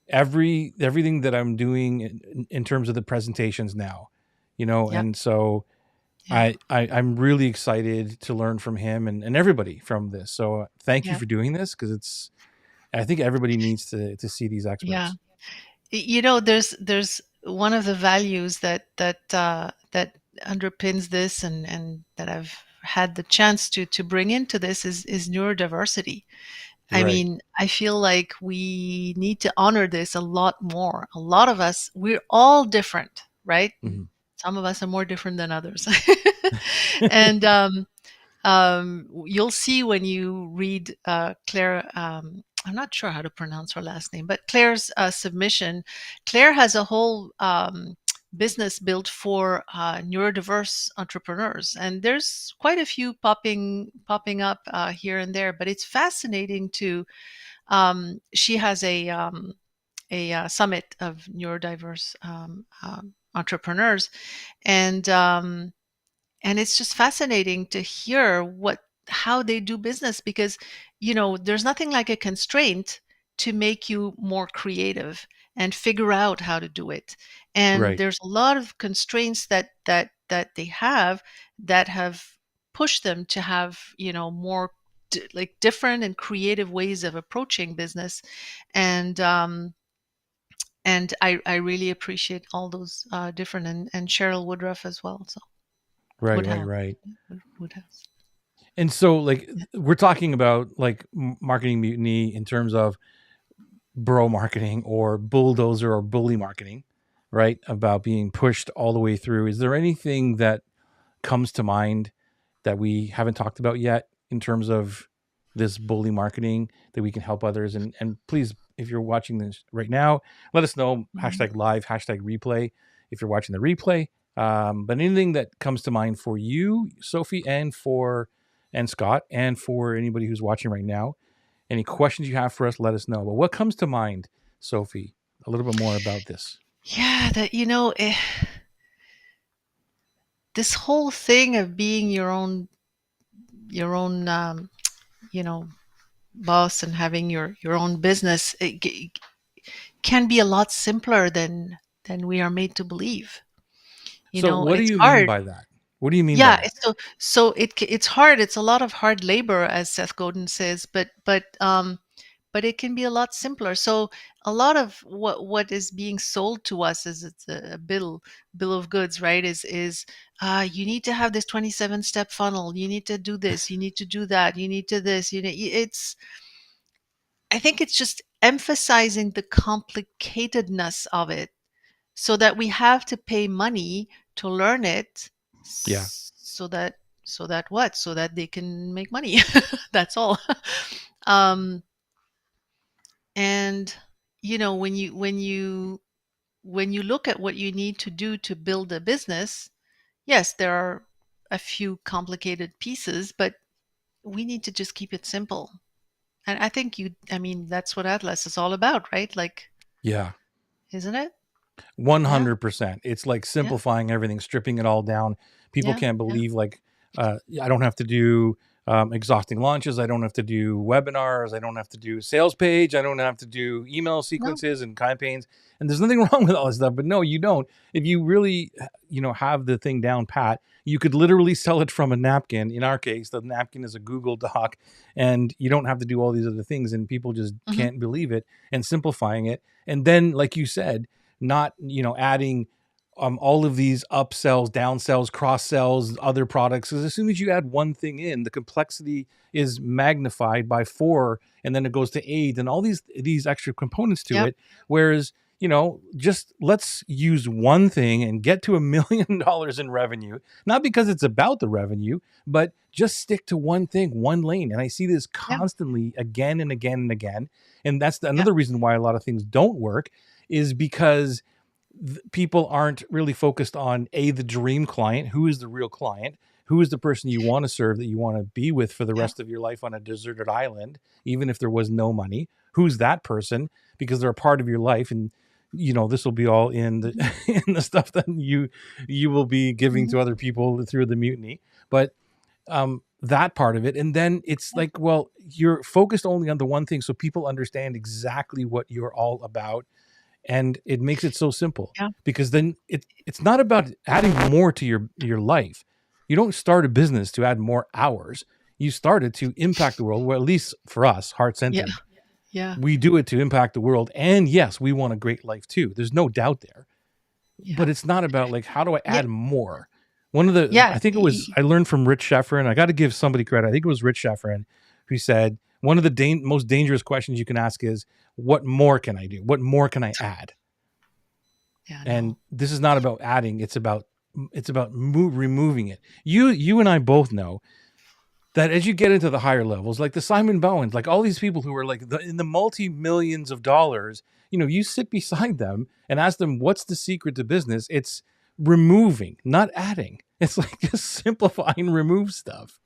everything that I'm doing in terms of the presentations now, Yep. and so Yeah. I'm really excited to learn from him and everybody from this. So thank you Yeah. for doing this, because I think everybody needs to see these Yeah. experts. There's one of the values that underpins this, and that I've had the chance to bring into this is neurodiversity. I Right. mean, I feel like we need to honor this a lot more. A lot of us, we're all different, right? Mhm. Some of us are more different than others. And you'll see when you read Claire. I'm not sure how to pronounce her last name, but Claire's submission. Claire has a whole business built for neurodiverse entrepreneurs, and there's quite a few popping up here and there. But it's fascinating to. She has a summit of neurodiverse entrepreneurs, and and it's just fascinating to hear how they do business, because there's nothing like a constraint to make you more creative and figure out how to do it. And Right. there's a lot of constraints that they that have pushed them to have more like different and creative ways of approaching business. And um and I really appreciate all those different, and Cheryl Woodruff as well. So Right. Right. Woodhouse. Right. Woodhouse. And so, like, we're talking about like marketing mutiny in terms of bro marketing or bulldozer or bully marketing, right? About being pushed all the way through. Is there anything that comes to mind that we haven't talked about yet in terms of this bully marketing that we can help others? And please, if you're watching this right now, let us know. Mhm. Hashtag live, hashtag replay if you're watching the replay. But anything that comes to mind for you, Sophie, and Scott, and for anybody who's watching right now, any questions you have for us, let us know. But what comes to mind, Sophie, a little bit more about this? Yeah, that this whole thing of being your own you know boss, and having your own business, can be a lot simpler than we are made to believe. So, what do It's you mean hard. by that? What do you mean by Yeah, that? it's hard. It's a lot of hard labor, as Seth Godin says, but it can be a lot simpler. So a lot of what is being sold to us is it's a bill of goods, right? Is you need to have this 27-step funnel. You need to do this. You need to do that. You need to this. It's I think it's just emphasizing the complicatedness of it so that we have to pay money to learn it Yeah. so that what? So that they can make money. That's all. um and when you look at what you need to do to build a business, yes, there are a few complicated pieces, but we need to just keep it simple. And I mean, that's what Atlas is all about, right? Like, Yeah. isn't it? Yeah, 100%. It's like yeah, simplifying everything, stripping it all down. People yeah, can't yeah. believe like I don't have to do exhausting launches. I don't have to do webinars. I don't have to do sales page. I don't have to do email No. sequences and campaigns. And there's nothing wrong with all this stuff. But no, you don't. If you really, have the thing down pat, you could literally sell it from a napkin. In our case, the napkin is a Google Doc, and you don't have to do all these other things. And people just Hmm. can't believe it, and simplifying it. And then, like you said, not adding all of these upsells, downsells, cross sells, other products. Because as soon as you add one thing in, the complexity is magnified by 4, and then it goes to 8, and all these extra components to Yep. it. Whereas just let's use one thing and get to $1 million in revenue. Not because it's about the revenue, but just stick to one thing, one lane. And I see this Yeah. constantly again and again and again. And that's Yeah. another reason why a lot of things don't work, is because people aren't really focused on the dream client. Who is the real client? Who is the person you want to serve, that you want to be with for the Yeah. rest of your life on a deserted island, even if there was no money? Who's that person? Because they're a part of your life. And this will be all in the Hmm. in the stuff that you will be giving Hmm. to other people through the mutiny. But that part of it. And then it's Yeah. like, well, you're focused only on the one thing, so people understand exactly what you're all about, and it makes it so simple. Yeah. Because then it's not about adding more to your life. You don't start a business to add more hours. You start it to impact the world. Well, at least for us, heart Yeah. centered, Yeah. we do it to impact the world. And yes, we want a great life too. There's no doubt there. Yeah. But it's not about like, how do I Yeah. add more? One of the Yeah. I think it was I learned from Rich Sheffrin. I got to give somebody credit. I think it was Rich Sheffrin who said one of the most dangerous questions you can ask is, what more can I do? What more can I add? Yeah. And No. this is not about adding. It's about removing it. You and I both know that as you get into the higher levels, like the Simon Bowens, like all these people who are like in the multi-millions of dollars, you sit beside them and ask them, what's the secret to business? It's removing, not adding. It's like just simplify and remove stuff.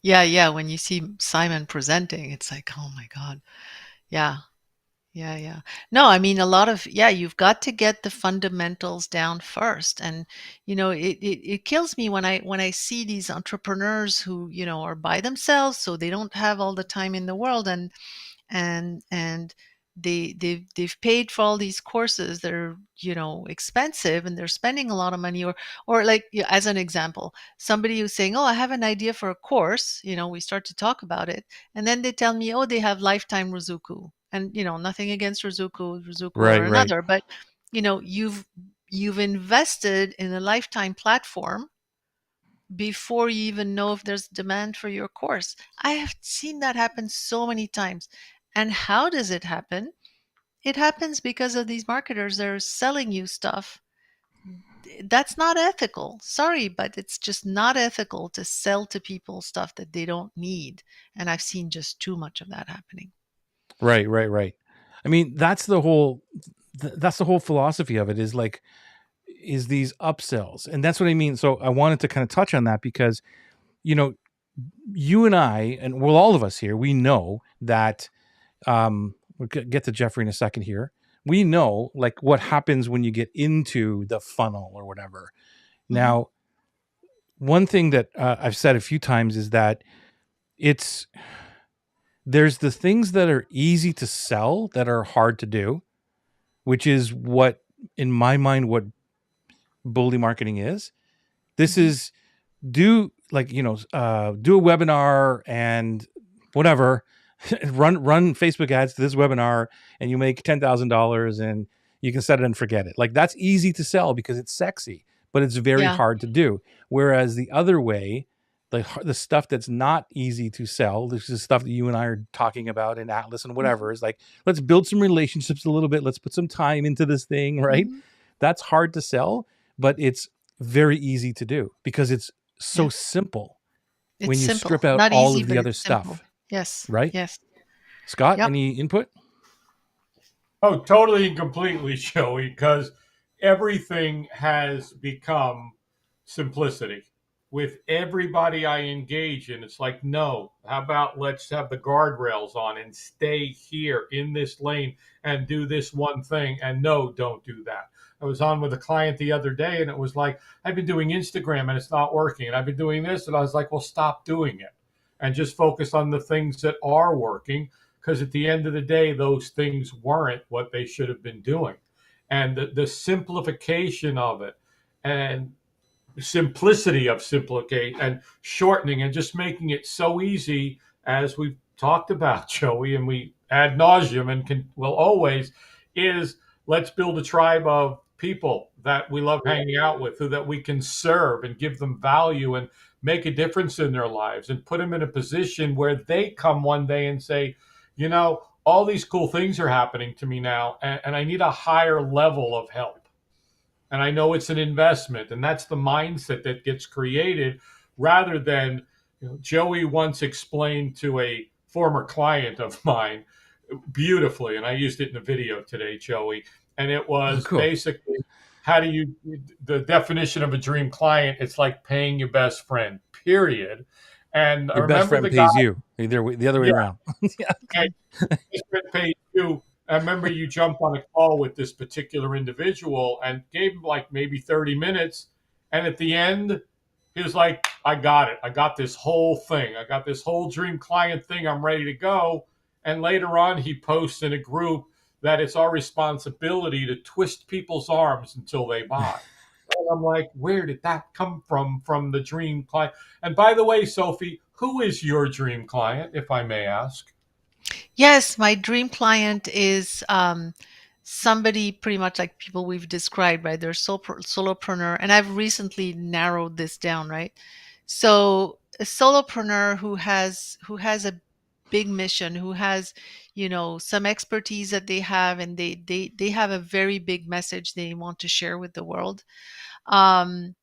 Yeah. Yeah. When you see Simon presenting, it's like, oh my God. Yeah. Yeah, yeah. No, I mean, you've got to get the fundamentals down first. And, it kills me when I see these entrepreneurs who, are by themselves, so they don't have all the time in the world, and they've paid for all these courses that are, expensive, and they're spending a lot of money, or like, as an example, somebody who's saying, oh, I have an idea for a course. We start to talk about it, and then they tell me, oh, they have lifetime Rizuku. And, nothing against Rizuku or Right, right, another, but, you've invested in a lifetime platform before you even know if there's demand for your course. I have seen that happen so many times. And how does it happen? It happens because of these marketers that are selling you stuff. That's not ethical. Sorry, but it's just not ethical to sell to people stuff that they don't need. And I've seen just too much of that happening. right, right, right. I mean, that's the whole philosophy of it, is like, is these upsells. And that's what I mean. So I wanted to kind of touch on that because, you know, you and I, and well, all of us here, we know that we'll get to Jeffrey in a second here. We know like what happens when you get into the funnel or whatever. Hmm. Now, one thing that I've said a few times is that it's there's the things that are easy to sell that are hard to do, which is what, in my mind, what bully marketing is. This Hmm. is do like do a webinar and whatever, run Facebook ads to this webinar, and you make $10,000 and you can set it and forget it. Like that's easy to sell because it's sexy, but it's very Yeah. hard to do. Whereas the other way, the stuff that's not easy to sell. This is stuff that you and I are talking about in Atlas and whatever. Is like, let's build some relationships a little bit. Let's put some time into this thing, right? Mm-hmm. That's hard to sell, but it's very easy to do because it's so Yeah. simple It's when you simple. strip out Not all easy, of the but other it's simple. stuff, Yes. right? Yes. Scott, Yep. any input? Oh, totally and completely, Joey, because everything has become simplicity. With everybody I engage in, it's like, no, how about let's have the guardrails on and stay here in this lane and do this one thing. And no, don't do that. I was on with a client the other day and it was like, I've been doing Instagram and it's not working. And I've been doing this. And I was like, well, stop doing it and just focus on the things that are working, because at the end of the day, those things weren't what they should have been doing. And the simplification of it and simplicity of simplification and shortening and just making it so easy, as we've talked about, Joey, and we ad nauseum and will always, is let's build a tribe of people that we love hanging out with, who that we can serve and give them value and make a difference in their lives and put them in a position where they come one day and say, you know, all these cool things are happening to me now, and I need a higher level of help. And I know it's an investment, and that's the mindset that gets created, rather than, Joey once explained to a former client of mine beautifully, and I used it in a video today, Joey, and it Oh, was cool. basically, how do you, the definition of a dream client, it's like paying your best friend, period. And I Your best remember friend the guy, pays you. The other way yeah, around. Yeah. okay, best friend pays you. I remember you jumped on a call with this particular individual and gave him like maybe 30 minutes. And at the end, he was like, I got it. I got this whole thing. I got this whole dream client thing. I'm ready to go. And later on, he posts in a group that it's our responsibility to twist people's arms until they buy. And I'm like, where did that come from the dream client? And by the way, Sophie, who is your dream client, if I may ask? Yes, my dream client is somebody pretty much like people we've described, right? They're solopreneur, and I've recently narrowed this down, right? So a solopreneur who has a big mission, who has, some expertise that they have, and they have a very big message they want to share with the world. Um,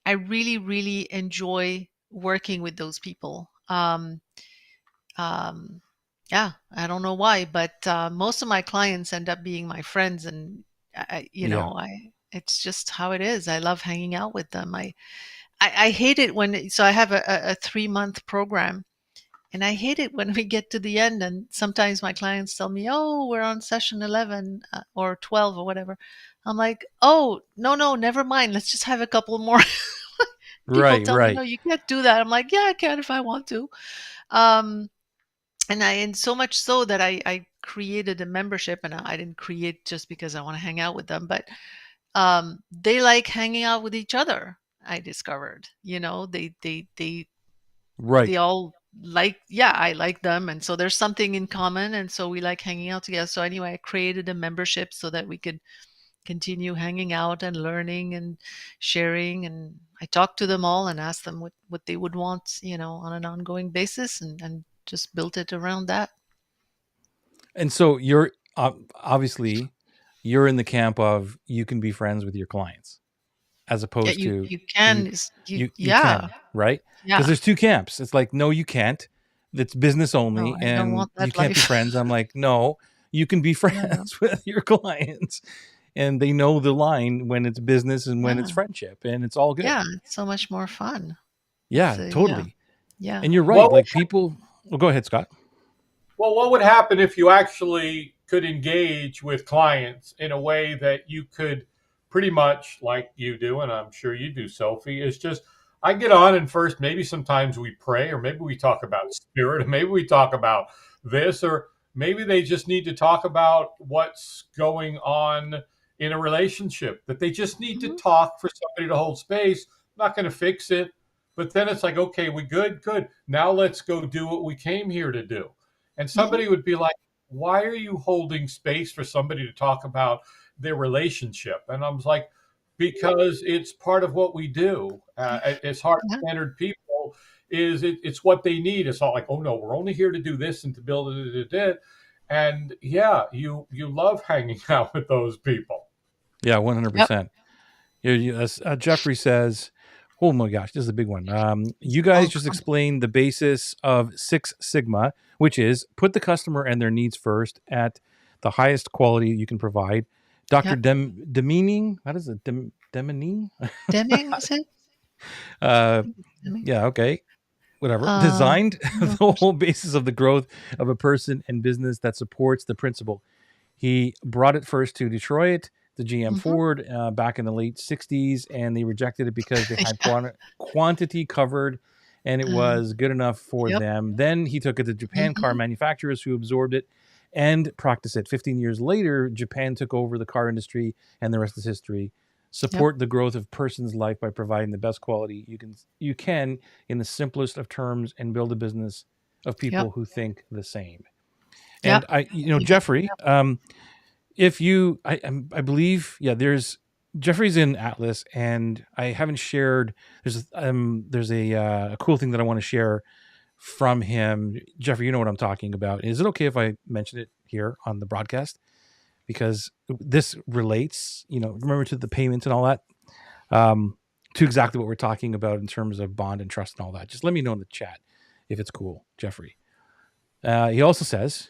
I really, really enjoy working with those people. Um, yeah, I don't know why, but most of my clients end up being my friends, and Yeah. it's just how it is. I love hanging out with them. I hate it so I have a 3-month program, and I hate it when we get to the end, and sometimes my clients tell me, "Oh, we're on session 11 or 12 or whatever." I'm like, "Oh, no, no, never mind. Let's just have a couple more." People Right. tell me, Right. "No, you can't do that." I'm like, "Yeah, I can if I want to." Um, and so much so that I created a membership, and I didn't create just because I want to hang out with them, but they like hanging out with each other. I discovered, they Right. all like, yeah, I like them, and so there's something in common, and so we like hanging out together. So anyway, I created a membership so that we could continue hanging out and learning and sharing, and I talked to them all and asked them what they would want, on an ongoing basis, and just built it around that. And so you're obviously you're in the camp of you can be friends with your clients, as Yeah, opposed you to you you can you yeah, can, right? Because yeah. there's two camps. It's like, no, you can't. It's business No, only, I don't and want you that can't be life. friends. I'm like, no, you can be No, no. friends with your clients, and they know the line when it's business and when it's Yeah. friendship, and it's all good. Yeah, it's so much more fun. It's Yeah, yeah. totally. Yeah. And you're right. What Like people. Well, go ahead, Scott. Well, what would happen if you actually could engage with clients in a way that you could pretty much, like you do, and I'm sure you do, Sophie, is just, I get on and first, maybe sometimes we pray, or maybe we talk about spirit, or maybe we talk about this, or maybe they just need to talk about what's going on in a relationship, that they just need to Mhm. talk for somebody to hold space. I'm not going to fix it. But then it's like, okay, we good, good. Now let's go do what we came here to do. And Mhm. somebody would be like, why are you holding space for somebody to talk about their relationship? And I was like, because it's part of what we do. As heart Yeah. centered people, it's what they need. It's not like, oh no, we're only here to do this and to build it. And yeah, you love hanging out with those people. Yeah, Yep. 100%. Jeffrey says, oh my gosh, this is a big one. You Oh, guys just explained the basis of Six Sigma, which is put the customer and their needs first at the highest quality you can provide. Dr. yep. Demeaning, what is it? Demeaning? Deming, was it? Uh, Deming? yeah, okay. Whatever. I Designed don't know. the whole basis of the growth of a person and business that supports the principle. He brought it first to Detroit, the GM Mhm. Ford, back in the late 60s, and they rejected it because they had Yeah. quantity covered and it was good enough for Yep. them. Then he took it to Japan car Mhm. manufacturers who absorbed it and practiced it. 15 years later, Japan took over the car industry, and the rest is history. Yep. Support the growth of person's life by providing the best quality you can in the simplest of terms, and build a business of Yep. people who think the same. And Yep. Amen. Jeffrey, if you, I believe, yeah, Jeffrey's in Atlas, and I haven't shared. There's a cool thing that I want to share from him. Jeffrey, you know what I'm talking about. Is it okay if I mention it here on the broadcast? Because this relates, remember, to the payments and all that, to exactly what we're talking about in terms of bond and trust and all that. Just let me know in the chat if it's cool, Jeffrey. He also says,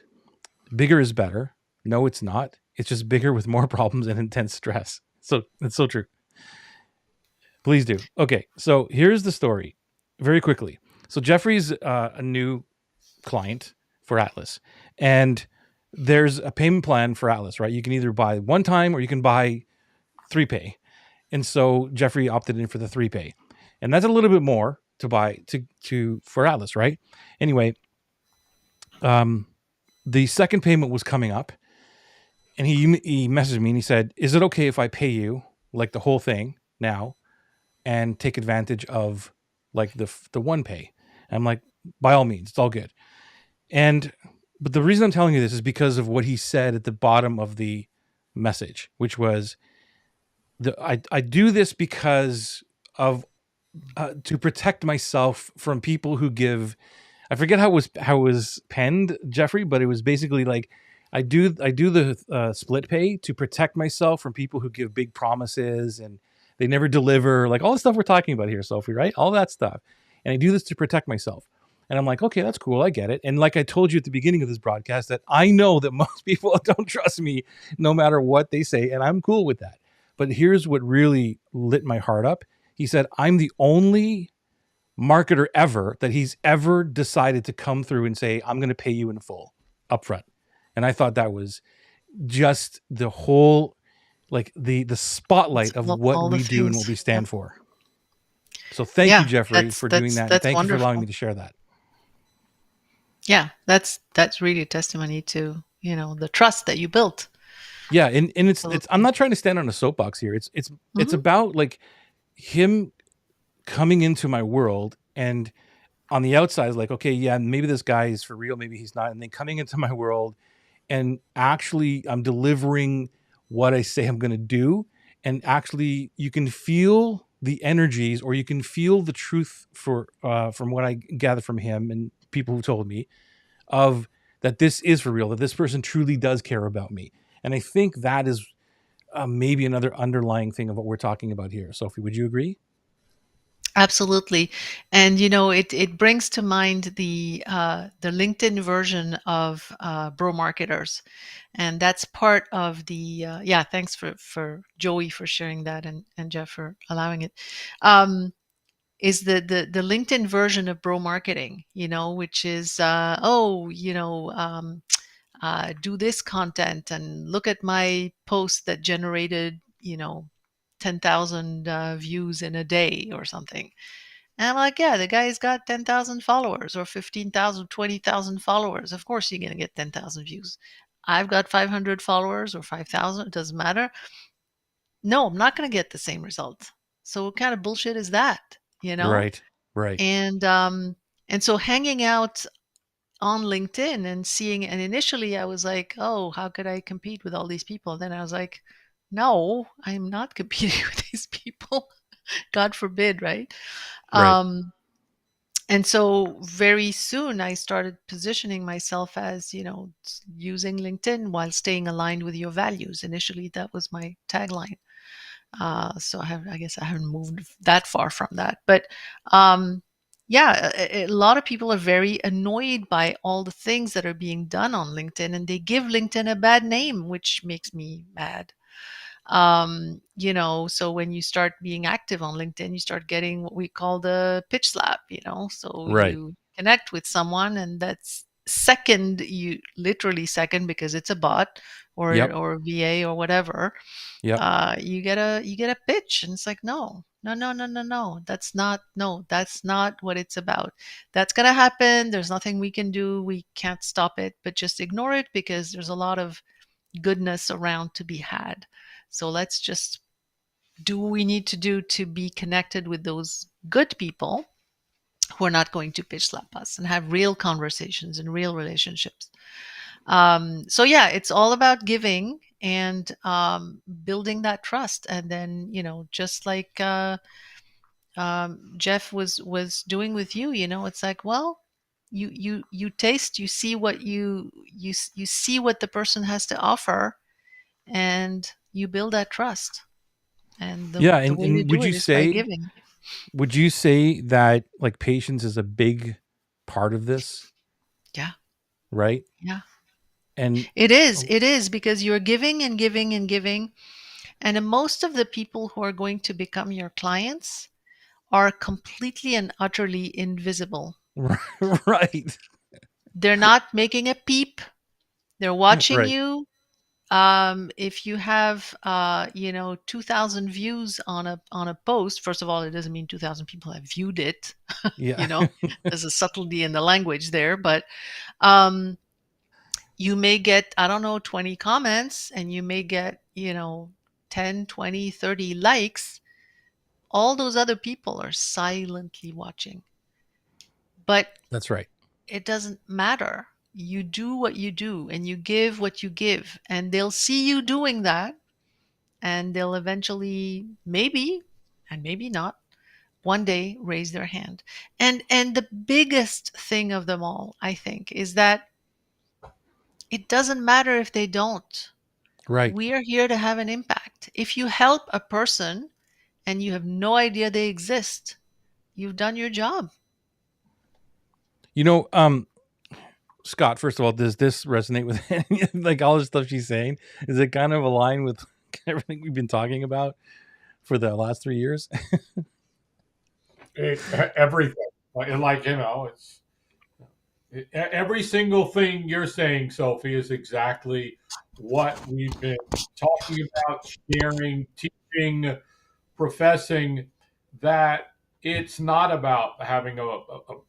bigger is better. No, it's not. It's just bigger with more problems and intense stress. So it's so true. Please do. Okay, so here's the story very quickly. So Jeffrey's a new client for Atlas, and there's a payment plan for Atlas, right? You can either buy one time or you can buy 3Pay. And so Jeffrey opted in for the 3Pay. And that's a little bit more to buy for Atlas, right? Anyway, the second payment was coming up, and he messaged me and he said, "Is it okay if I pay you like the whole thing now and take advantage of like the one pay?" And I'm like, "By all means, it's all good." But the reason I'm telling you this is because of what he said at the bottom of the message, which was, I do this because of to protect myself from people who give. I forget how it was penned, Jeffrey, but it was basically like, I do the split pay to protect myself from people who give big promises and they never deliver, like all the stuff we're talking about here, Sophie, right? All that stuff. And I do this to protect myself. And I'm like, okay, that's cool. I get it. And like I told you at the beginning of this broadcast, that I know that most people don't trust me no matter what they say. And I'm cool with that. But here's what really lit my heart up. He said, I'm the only marketer ever that he's ever decided to come through and say, I'm going to pay you in full upfront. And I thought that was just the whole, like the It's spotlight of what all the we do and what things. we Yep. stand for. So thank you, Yeah. Jeffrey, for doing that. And That's thank you for allowing me wonderful. to share that. Yeah. That's really a testimony to, the trust that you built. Yeah. And it's I'm Absolutely. not trying to stand on a soapbox here. It's Mhm. about like him coming into my world, and on the outside is like, okay, yeah, maybe this guy is for real, maybe he's not. And then coming into my world, and actually I'm delivering what I say I'm going to do. And actually you can feel the energies, or you can feel the truth from what I gather from him and people who told me of that this is for real, that this person truly does care about me. And I think that is maybe another underlying thing of what we're talking about here. Sophie, would you agree? Absolutely. And it brings to mind the LinkedIn version of bro marketers. And that's part of the yeah, thanks for Joey for sharing that, and Jeff for allowing it. Is the LinkedIn version of bro marketing, which is do this content and look at my post that generated 10,000 views in a day or something. And I'm like, yeah, the guy's got 10,000 followers or 15,000, 20,000 followers. Of course, you're going to get 10,000 views. I've got 500 followers or 5,000. It doesn't matter. No, I'm not going to get the same result. So what kind of bullshit is that? You know? Right. Right. And um, and so hanging out on LinkedIn and seeing, and initially I was like, oh, how could I compete with all these people? Then I was like, no, I'm not competing with these people. God forbid, right? Right. Um, And so very soon I started positioning myself as, using LinkedIn while staying aligned with your values. Initially, that was my tagline. So I guess I haven't moved that far from that. But yeah, a lot of people are very annoyed by all the things that are being done on LinkedIn, and they give LinkedIn a bad name, which makes me mad. So when you start being active on LinkedIn, you start getting what we call the pitch slap. So Right. you connect with someone, and that's second, you literally second, because it's a bot or Yep. or a VA or whatever. Yep. You get a pitch, and it's like, no, no, no, no, no, no, that's not what it's about. That's gonna happen. There's nothing we can do. We can't stop it, but just ignore it, because there's a lot of goodness around to be had. So let's just do what we need to do to be connected with those good people who are not going to pitch slap us, and have real conversations and real relationships. So yeah, it's all about giving and building that trust. And then, just like Jeff was doing with you, it's like, well, you taste, you see what you see what the person has to offer, and you build that trust. And the Yeah. the And, way to and do it is by giving. would you say that like patience is a big part of this, Yeah, right? yeah. And It is. It is, because you're giving and giving and giving. And most of the people who are going to become your clients are completely and utterly invisible. right. They're not making a peep. They're watching Right. you. If you have 2,000 views on a post, first of all, it doesn't mean 2,000 people have viewed it. Yeah. you know there's a subtlety in the language there. But um you may get, I don't know, 20 comments, and you may get 10, 20, 30 likes. All those other people are silently watching. But That's right. it doesn't matter. You do what you do, and you give what you give, and they'll see you doing that, and they'll eventually, maybe, and maybe not, one day raise their hand. And the biggest thing of them all, I think, is that it doesn't matter if they don't. Right. We are here to have an impact. If you help a person and you have no idea they exist, you've done your job. You know, Scott, first of all, does this resonate with any, like all the stuff she's saying? Is it kind of aligned with everything we've been talking about for the last 3 years? Everything. And like, every single thing you're saying, Sophie, is exactly what we've been talking about, sharing, teaching, professing, that it's not about having a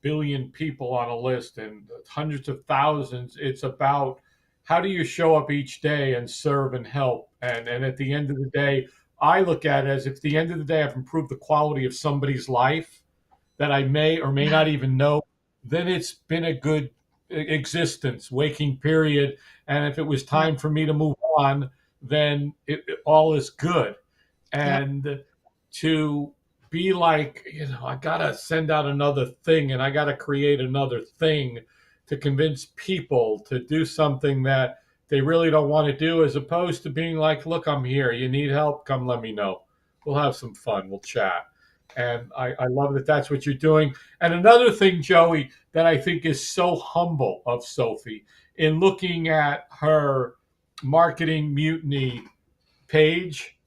billion people on a list and hundreds of thousands. It's about how do you show up each day and serve and help. And at the end of the day, I look at it as if at the end of the day I've improved the quality of somebody's life that I may or may Yeah. not even know, then it's been a good existence, waking period. And if it was Yep. time for me to move on, then all is good. Yep. And to be like, I got to send out another thing and I got to create another thing to convince people to do something that they really don't want to do, as opposed to being like, look, I'm here. You need help? Come let me know. We'll have some fun. We'll chat. And I love that that's what you're doing. And another thing, Joey, that I think is so humble of Sophie in looking at her marketing mutiny page,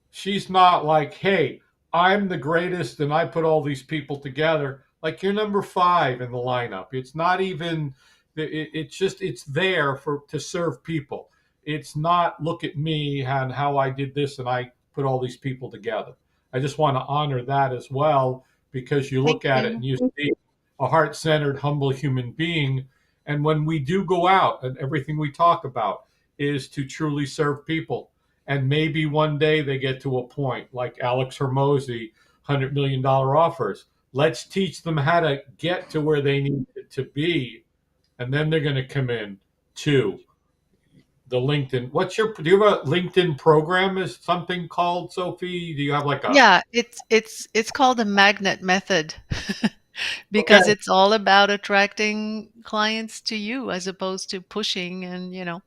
she's not like, hey, I'm the greatest and I put all these people together. Like, you're number 5 in the lineup. It's not even, it's just, it's there to serve people. It's not, look at me and how I did this and I put all these people together. I just want to honor that as well, because you Thank look at it you. and you see a heart centered, humble human being. And when we do go out, and everything we talk about is to truly serve people, and maybe one day they get to a point like Alex Hermosi, $100 million offers. Let's teach them how to get to where they need to be, and then they're going to come in to the LinkedIn. Do you have a LinkedIn program? Is something called, Sophie? Do you have like a Yeah, it's called the magnet method. because Okay. it's all about attracting clients to you as opposed to pushing and,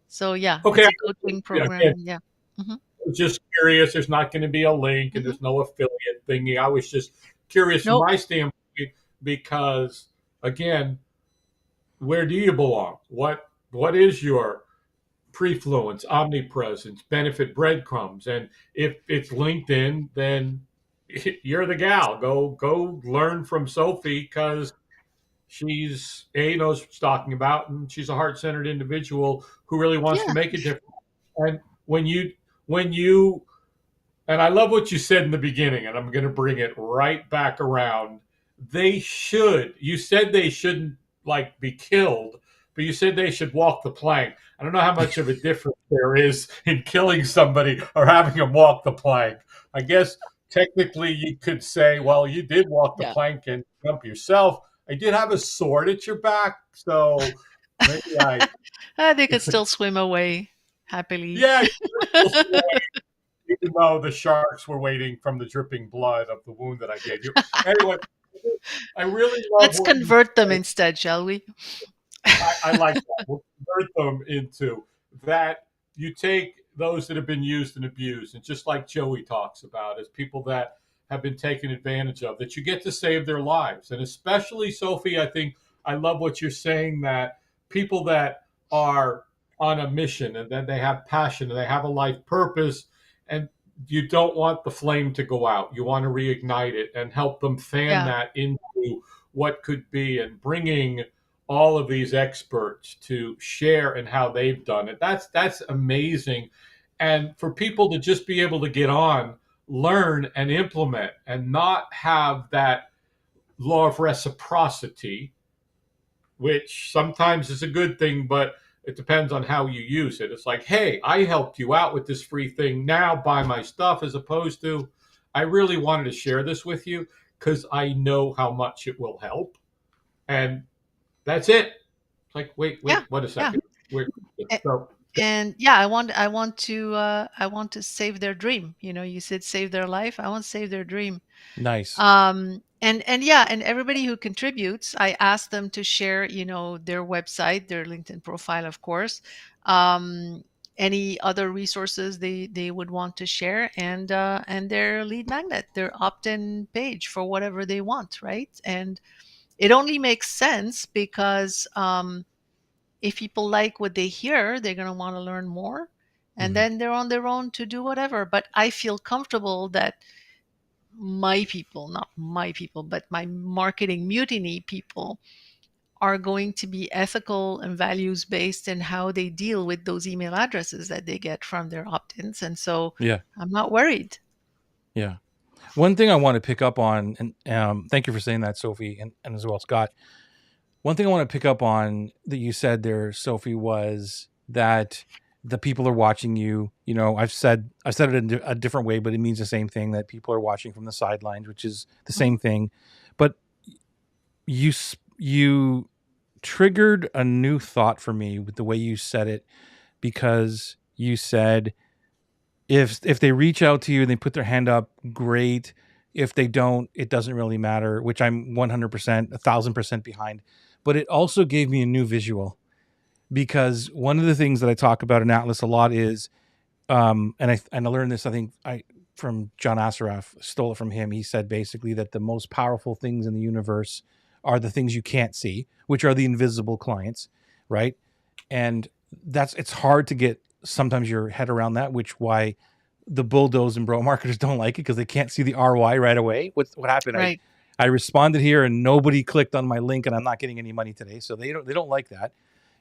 so yeah, Okay. it's a coaching Yeah, program. again, And yeah. Hmm. just curious. There's not going to be a link and Hmm. there's no affiliate thingy. I was just curious from Nope. my standpoint because, again, where do you belong? What is your prefluence, omnipresence, benefit breadcrumbs? And if it's LinkedIn, then you're the gal. Go learn from Sophie because she's knows what she's talking about, and she's a heart centered individual who really wants to Yeah. make a difference. And when you and I love what you said in the beginning, and I'm going to bring it right back around. You said they shouldn't like be killed, but you said they should walk the plank. I don't know how much of a difference there is in killing somebody or having them walk the plank. I guess technically you could say, well, you did walk the Yeah. plank and jump yourself. I did have a sword at your back, so maybe They could still swim away happily. yeah, even though the sharks were waiting from the dripping blood of the wound that I gave you. Anyway, I really love Let's what you convert them said. instead, shall we? I like that. We'll convert them into that. You take those that have been used and abused, and just like Joey talks about, as people that have been taken advantage of, that you get to save their lives. And especially, Sophie, I think I love what you're saying that people that are on a mission and then they have passion and they have a life purpose, and you don't want the flame to go out. You want to reignite it and help them fan Yeah. that into what could be, and bringing all of these experts to share and how they've done it. That's amazing. And for people to just be able to get on, learn and implement and not have that law of reciprocity, which sometimes is a good thing, but it depends on how you use it. It's like, hey, I helped you out with this free thing. Now buy my stuff, as opposed to, I really wanted to share this with you because I know how much it will help. And that's it. It's like, Yeah. wait a Yeah. second. Wait, A- so, And yeah, I want to save their dream. You said save their life. I want to save their dream. Nice. And yeah, and everybody who contributes, I ask them to share, their website, their LinkedIn profile, of course, um, any other resources they would want to share, and their lead magnet, their opt-in page for whatever they want, right? And it only makes sense because if people like what they hear, they're going to want to learn more, and Mhm. then they're on their own to do whatever. But I feel comfortable that my people, not my people, but my marketing mutiny people are going to be ethical and values based in how they deal with those email addresses that they get from their opt-ins. And so Yeah. I'm not worried. Yeah. One thing I want to pick up on, and thank you for saying that, Sophie, and as well, Scott. One thing I want to pick up on that you said there, Sophie, was that the people are watching you. I've said it in a different way, but it means the same thing, that people are watching from the sidelines, which is the Mhm. same thing. But you triggered a new thought for me with the way you said it, because you said if they reach out to you and they put their hand up, great. If they don't, it doesn't really matter, which I'm 100%, 1,000% behind. But it also gave me a new visual, because one of the things that I talk about in Atlas a lot is, and I learned this, I think I from John Assaraf, stole it from him. He said basically that the most powerful things in the universe are the things you can't see, which are the invisible clients, right? And it's hard to get sometimes your head around that, which why the bulldoze and bro marketers don't like it, because they can't see the ROI right away. What happened? I Right. I responded here and nobody clicked on my link, and I'm not getting any money today. So they don't like that.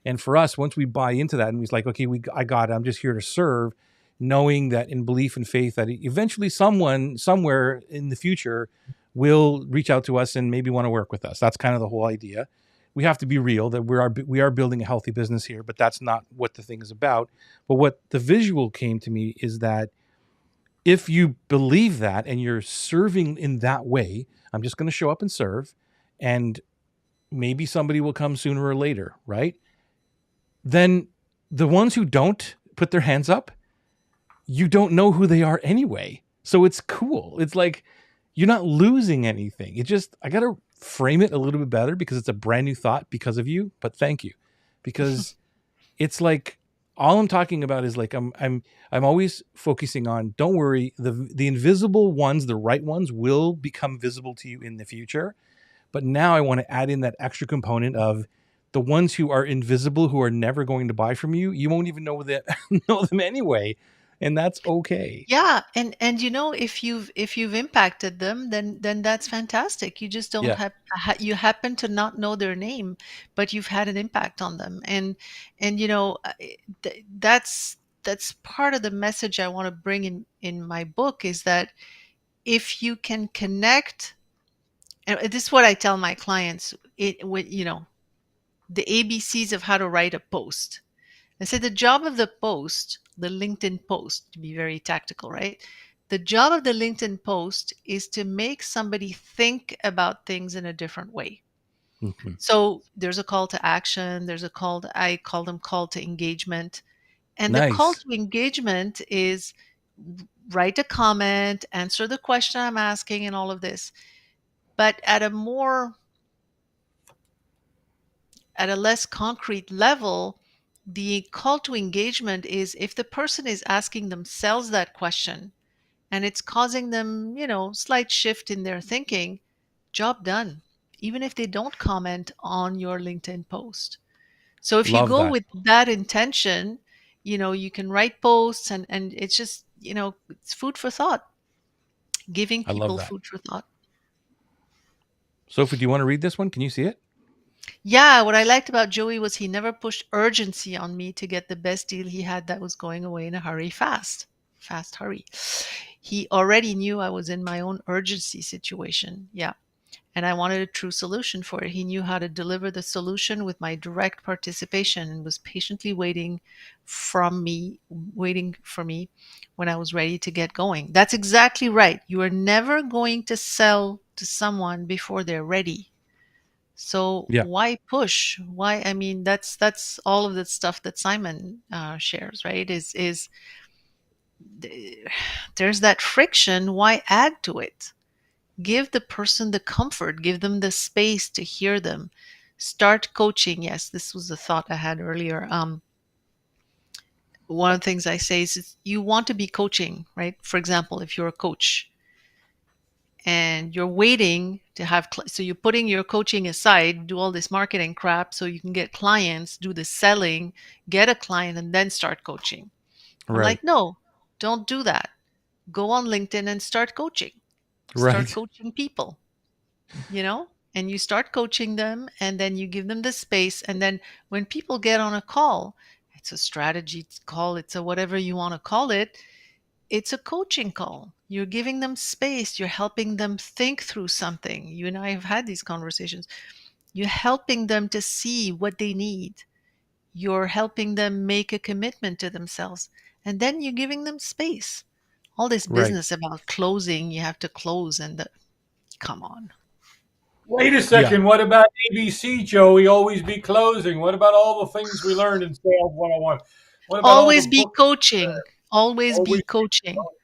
And for us, once we buy into that and we're like, okay, I got it. I'm just here to serve, knowing that in belief and faith that eventually someone somewhere in the future will reach out to us and maybe want to work with us. That's kind of the whole idea. We have to be real that we are building a healthy business here, but that's not what the thing is about. But what the visual came to me is that if you believe that and you're serving in that way, I'm just going to show up and serve, and maybe somebody will come sooner or later, right? Then the ones who don't put their hands up, you don't know who they are anyway. So it's cool. It's like you're not losing anything. I got to frame it a little bit better because it's a brand new thought because of you. But thank you, because it's like all I'm talking about is like I'm always focusing on. Don't worry, the invisible ones, the right ones, will become visible to you in the future. But now I want to add in that extra component of the ones who are invisible, who are never going to buy from you. You won't even know that know them anyway, and that's okay. Yeah, and if you've impacted them, then that's fantastic. You just don't Yeah, have you happen to not know their name, but you've had an impact on them. And that's part of the message I want to bring in my book, is that if you can connect, and this is what I tell my clients, it with the ABCs of how to write a post. I said the job of the post, the LinkedIn post, to be very tactical, right? The job of the LinkedIn post is to make somebody think about things in a different way. mhm. So there's a call to action, there's a I call them call to engagement. And the call Nice. to engagement is write a comment, answer the question I'm asking, and all of this. But at a less concrete level, the call to engagement is if the person is asking themselves that question and it's causing them, slight shift in their thinking, job done, even if they don't comment on your LinkedIn post. So if you Love go that. with that intention, you can write posts, and it's just, it's food for thought, giving I love people that. food for thought. Sophie, do you want to read this one? Can you see it? Yeah, what I liked about Joey was he never pushed urgency on me to get the best deal he had that was going away in a hurry, fast hurry. He already knew I was in my own urgency situation. Yeah. And I wanted a true solution for it. He knew how to deliver the solution with my direct participation and was patiently waiting for me when I was ready to get going. That's exactly right. You are never going to sell to someone before they're ready. So Yeah, why push? Why? I mean, that's all of the stuff that Simon shares, right? Is there's that friction? Why add to it? Give the person the comfort. Give them the space to hear them. Start coaching. Yes, this was the thought I had earlier. One of the things I say is you want to be coaching, right? For example, if you're a coach and you're waiting to have so you're putting your coaching aside, do all this marketing crap so you can get clients, do the selling, get a client, and then start coaching. I'm right, like, no, don't do that. Go on LinkedIn and start right, coaching people, and you start coaching them, and then you give them the space, and then when people get on a call, it's a strategy call, it's a whatever you want to call it, it's a coaching call. You're giving them space. You're helping them think through something. You and I have had these conversations. You're helping them to see what they need. You're helping them make a commitment to themselves. And then you're giving them space. All this right. business about closing, you have to close, come on. Wait a Yeah, second. What about ABC, Joey? Always be closing. What about all the things we learned in Sales 101? What about all the Always be books? coaching. Always be Always be coaching. closing.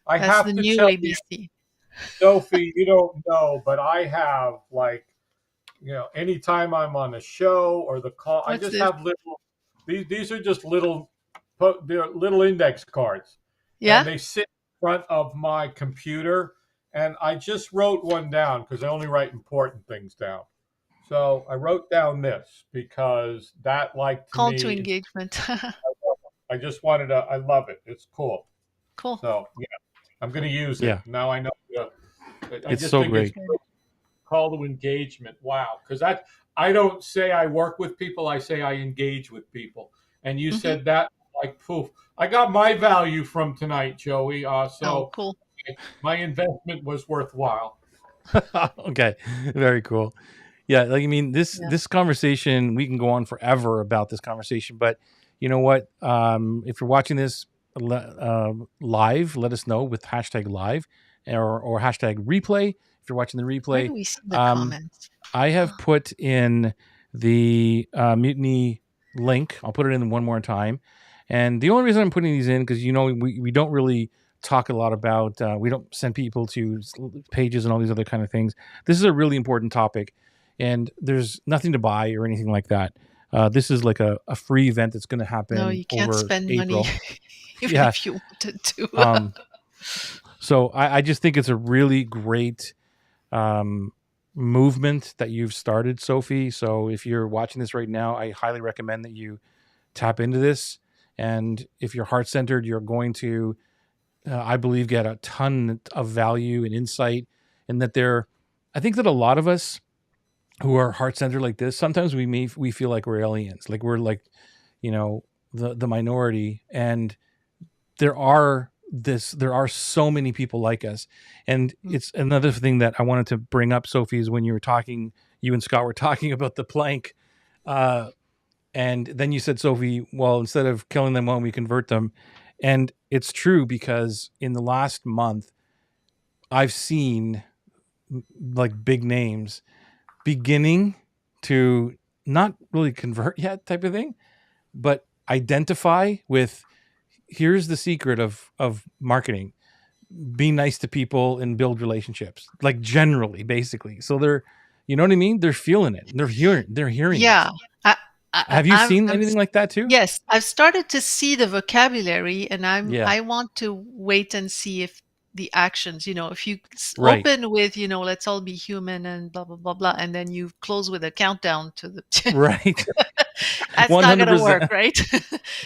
I That's have the to new tell you, ABC. Sophie, you don't know, but I have like, anytime I'm on a show or the call, I What's just this? have little. These are just little, they're little index cards, and Yeah? they sit in front of my computer. And I just wrote one down because I only write important things down. So I wrote down this because that, like to Call to me, engagement. I just wanted to. I love it. It's cool. Cool. So yeah, I'm going to use it yeah. now. I know. I It's just so think it's great. good. Call to engagement. Wow, because I don't say I work with people. I say I engage with people. And you Hmm. said that like poof. I got my value from tonight, Joey. Oh, So cool. my investment was worthwhile. Okay, very cool. Yeah, like I mean, this Yeah. this conversation, we can go on forever about this conversation, but you know what? If you're watching this live, let us know with hashtag live or hashtag replay. If you're watching the Where replay, do we see the um, comments? I have put in the Mutiny link. I'll put it in one more time. And the only reason I'm putting these in because we don't really talk a lot about. We don't send people to pages and all these other kind of things. This is a really important topic, and there's nothing to buy or anything like that. This is like a free event that's going to No, happen you can't over spend money April. even Yeah. if you wanted to. Um, so I just think it's a really great um, movement that you've started, Sophie. So if you're watching this right now, I highly recommend that you tap into this. And if you're heart centered, you're going to, I believe, get a ton of value and insight. And that I think that a lot of us who are heart centered like this, sometimes we feel like we're aliens, like we're like, you know, the minority. And there are so many people like us. And it's another thing that I wanted to bring up, Sophie, is when you and Scott were talking about the plank, and then you said, Sophie, well, instead of killing them, why don't we convert them? And it's true, because in the last month I've seen like big names beginning to not really convert yet, type of thing, but identify with, here's the secret of marketing: be nice to people and build relationships, like generally, basically. So they're, you know what I mean, they're feeling it, they're hearing it. Yeah. I, Have you seen anything like that too? yes, I've started to see the vocabulary, and Yeah. I want to wait and see if the actions, if you Right. open with, let's all be human and blah blah blah blah, and then you close with a countdown to the Right. that's not going to work, 100%. right?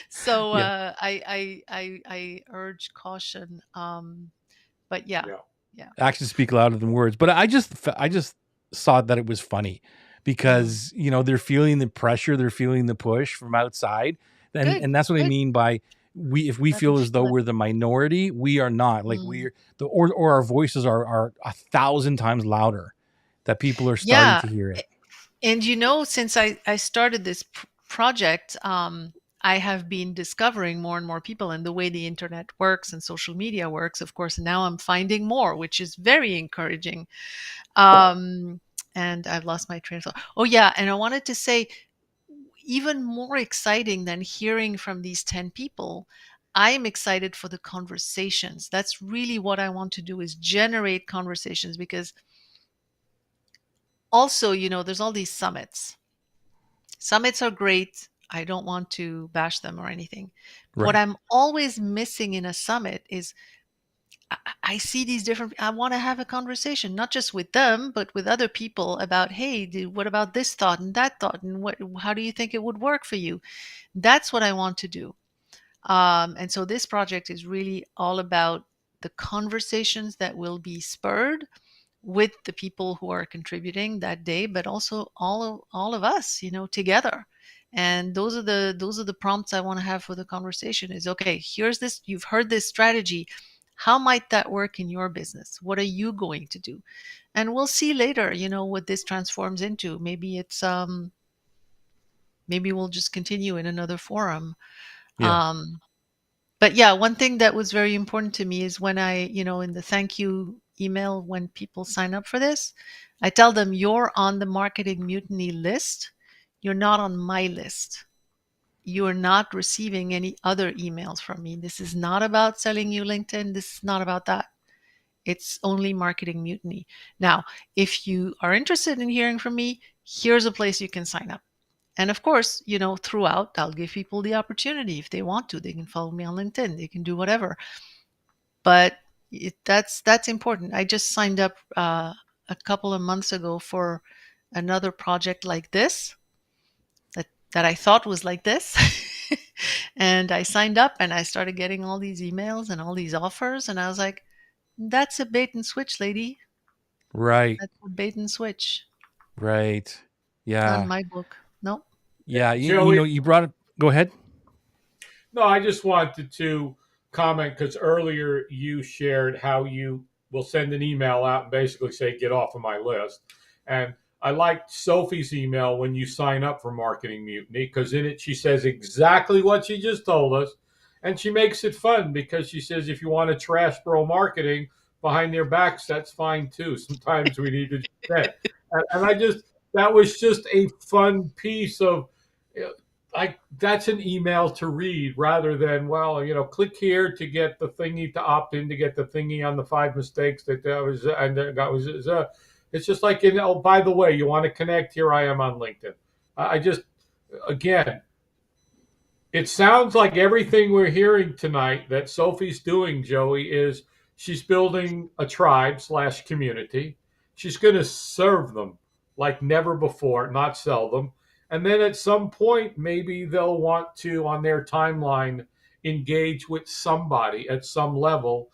So Yeah. I urge caution. But yeah, Yeah. yeah. Actions speak louder than words. But I just saw that it was funny, Mm. because they're feeling the pressure, they're feeling the push from outside, and Good, and that's what I good. mean by, if we Let them feel as though feel it. we're the minority, we are not. Like, Mm. or our voices are 1,000 times louder, that people are starting Yeah. to hear it. And since I started this project, I have been discovering more and more people and the way the internet works and social media works. Of course, now I'm finding more, which is very encouraging. Um, and I've lost my train of thought. Oh, yeah. And I wanted to say, even more exciting than hearing from these 10 people, I'm excited for the conversations. That's really what I want to do, is generate conversations, because also, there's all these summits. Summits are great. I don't want to bash them or anything. What Right. I'm always missing in a summit is I see these different, I want to have a conversation, not just with them, but with other people about, hey, what about this thought and that thought? And how do you think it would work for you? That's what I want to do. And so this project is really all about the conversations that will be spurred with the people who are contributing that day, but also all of us, together. And those are the prompts I want to have for the conversation. Is, okay, here's this, you've heard this strategy. How might that work in your business? What are you going to do? And we'll see later, what this transforms into. Maybe we'll just continue in another forum. Yeah. Um, but yeah, one thing that was very important to me is when in the thank you email, when people sign up for this, I tell them, you're on the Marketing Mutiny list. You're not on my list. You're not receiving any other emails from me. This is not about selling you LinkedIn. This is not about that. It's only Marketing Mutiny. Now, if you are interested in hearing from me, here's a place you can sign up. And of course, throughout, I'll give people the opportunity. If they want to, they can follow me on LinkedIn. They can do whatever. But that's important. I just signed up a couple of months ago for another project like this, that I thought was like this. And I signed up and I started getting all these emails and all these offers. And I was like, that's a bait and switch, lady. Right. That's a bait and switch. Right. Not in Yeah. my book. No. Yeah. Joey, You brought it. Go ahead. no, I just wanted to comment because earlier you shared how you will send an email out and basically say, get off of my list. And I liked Sophie's email when you sign up for Marketing Mutiny, because in it she says exactly what she just told us. And she makes it fun because she says, if you want to trash bro marketing behind their backs, that's fine too. Sometimes we need to do that. And that was just a fun piece of, that's an email to read rather than, well, click here to get the thingy to opt in to get the thingy on the 5 mistakes that was and that was. It's just like, oh, by the way, you want to connect? Here I am on LinkedIn. I just, again, it sounds like everything we're hearing tonight that Sophie's doing, Joey, is she's building a tribe slash community. She's going to serve them like never before, not sell them. And then at some point, maybe they'll want to, on their timeline, engage with somebody at some level.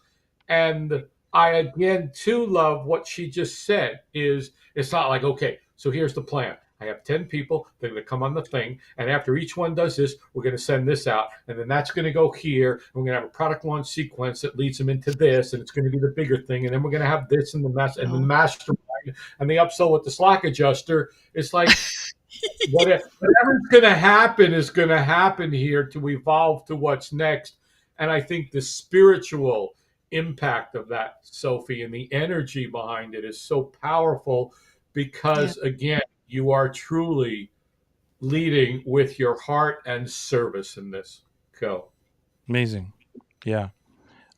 And I again too love what she just said is it's not like, okay, so here's the plan. I have 10 people. They're going to come on the thing. And after each one does this, we're going to send this out. And then that's going to go here. And we're going to have a product launch sequence that leads them into this. And it's going to be the bigger thing. And then we're going to have this and and the No. mastermind and the upsell with the Slack adjuster. It's like, whatever's going to happen is going to happen here to evolve to what's next. And I think the spiritual impact of that, Sophie, and the energy behind it is so powerful because, again, you are truly leading with your heart and service in this. Go. Amazing. Yeah.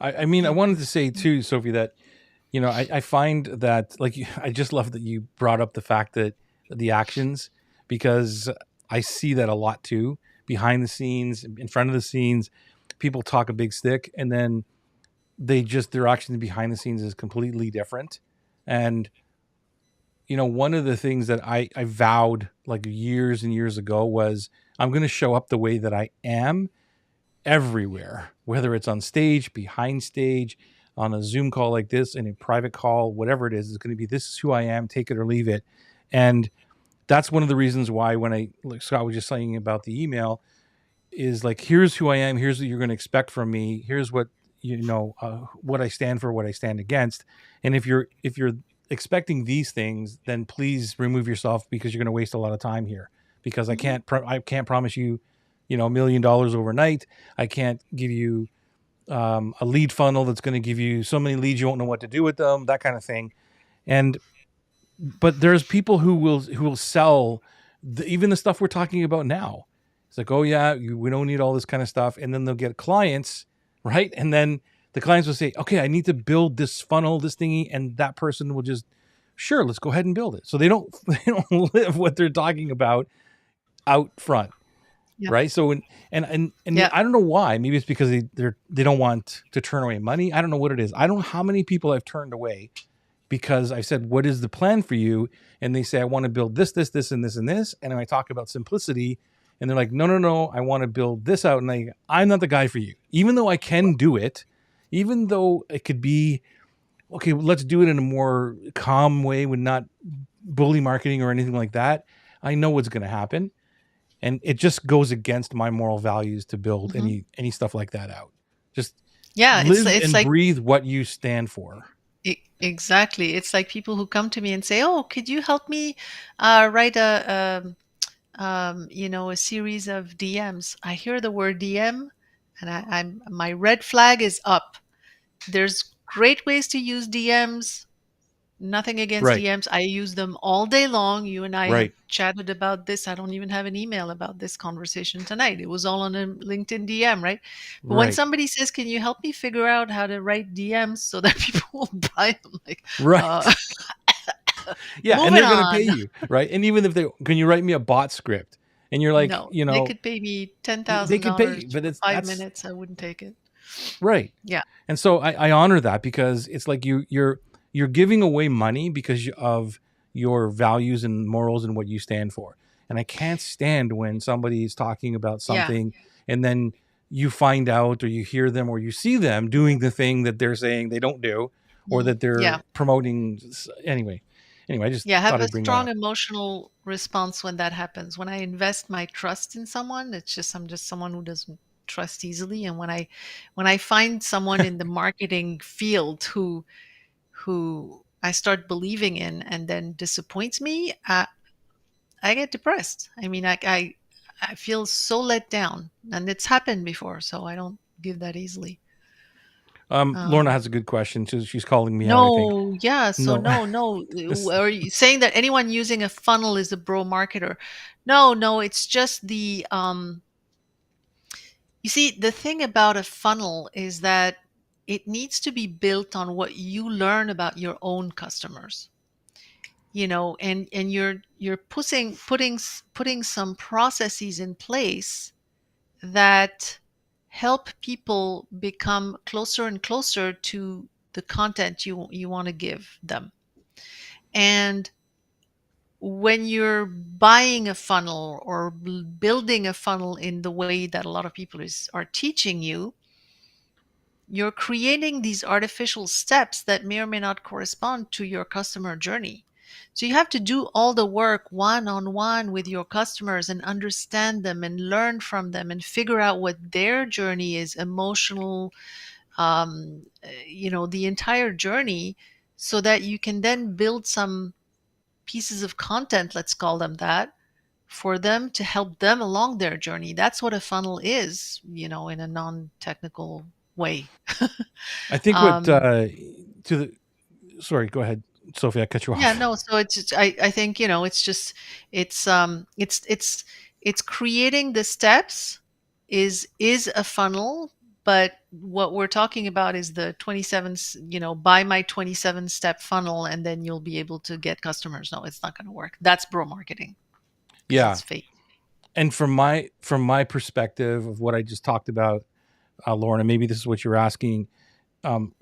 I mean, I wanted to say too, Sophie, that, I find that, like, I just love that you brought up the fact that the actions, because I see that a lot too, behind the scenes, in front of the scenes, people talk a big stick and then their action behind the scenes is completely different. And, one of the things that I vowed like years and years ago was I'm going to show up the way that I am everywhere, whether it's on stage, behind stage, on a Zoom call like this, in a private call, whatever it is, it's going to be, this is who I am, take it or leave it. And that's one of the reasons why when like Scott was just saying about the email, is like, here's who I am, here's what you're going to expect from me, here's what, what I stand for, what I stand against. And if you're expecting these things, then please remove yourself, because you're going to waste a lot of time here, because I can't promise you, $1 million overnight. I can't give you a lead funnel that's going to give you so many leads you won't know what to do with them, that kind of thing. But there's people who will sell even the stuff we're talking about now. It's like, oh yeah, we don't need all this kind of stuff, and then they'll get clients, right? And then the clients will say, okay, I need to build this funnel, this thingy, and that person will just, sure, let's go ahead and build it. So they don't live what they're talking about out front. Yeah. Right. So, and yeah. I don't know why. Maybe it's because they don't want to turn away money. I don't know what it is. I don't know how many people I've turned away because I said, what is the plan for you? And they say, I want to build this, this, this, and this, and this. And I talk about simplicity, and they're like, no, I want to build this out. And I'm not the guy for you, even though I can do it, even though it could be, okay, let's do it in a more calm way with not bully marketing or anything like that. I know what's going to happen. And it just goes against my moral values to build any stuff like that out. Just live it's and like, breathe what you stand for. Exactly. It's like people who come to me and say, "Oh, could you help me write a series of DMs?" I hear the word DM, and my red flag is up. There's great ways to use DMs. Nothing against DMs. I use them all day long. You and I have chatted about this. I don't even have an email about this conversation tonight. It was all on a LinkedIn DM, right? But when somebody says, can you help me figure out how to write DMs so that people will buy them? Like, yeah, and they're going to pay you, right? And even if can you write me a bot script? And you're like, no, they could pay me $10,000. They could pay you, but it's 5 minutes. I wouldn't take it. Right. Yeah. And so I honor that, because it's like you're giving away money because of your values and morals and what you stand for. And I can't stand when somebody is talking about something and then you find out or you hear them or you see them doing the thing that they're saying they don't do, or that they're promoting. Anyway, I just have a strong emotional response when that happens. When I invest my trust in someone, I'm just someone who doesn't trust easily. And when I find someone in the marketing field who I start believing in and then disappoints me, I get depressed. I mean, I feel so let down, and it's happened before, so I don't give that easily. Lorna Um, has a good question. She's calling me out, I think. no, yeah. So No. no. This, Are you saying that anyone using a funnel is a bro marketer? No, no. It's just you see, the thing about a funnel is that it needs to be built on what you learn about your own customers. And you're putting some processes in place that help people become closer and closer to the content you want to give them. And when you're buying a funnel or building a funnel in the way that a lot of people are teaching you, you're creating these artificial steps that may or may not correspond to your customer journey. So you have to do all the work one on one with your customers and understand them and learn from them and figure out what their journey is, emotional, the entire journey, so that you can then build some pieces of content, let's call them that, for them to help them along their journey. That's what a funnel is, in a non-technical way. I think what um, to the sorry, go ahead, Sophie. I cut you yeah, off. no, so I think, it's just, it's creating the steps is a funnel, but what we're talking about is the 27, buy my 27-step funnel and then you'll be able to get customers. No, it's not going to work. That's bro marketing because Yeah, it's fake. and from my perspective of what I just talked about, Lorna, maybe this is what you're asking. Um,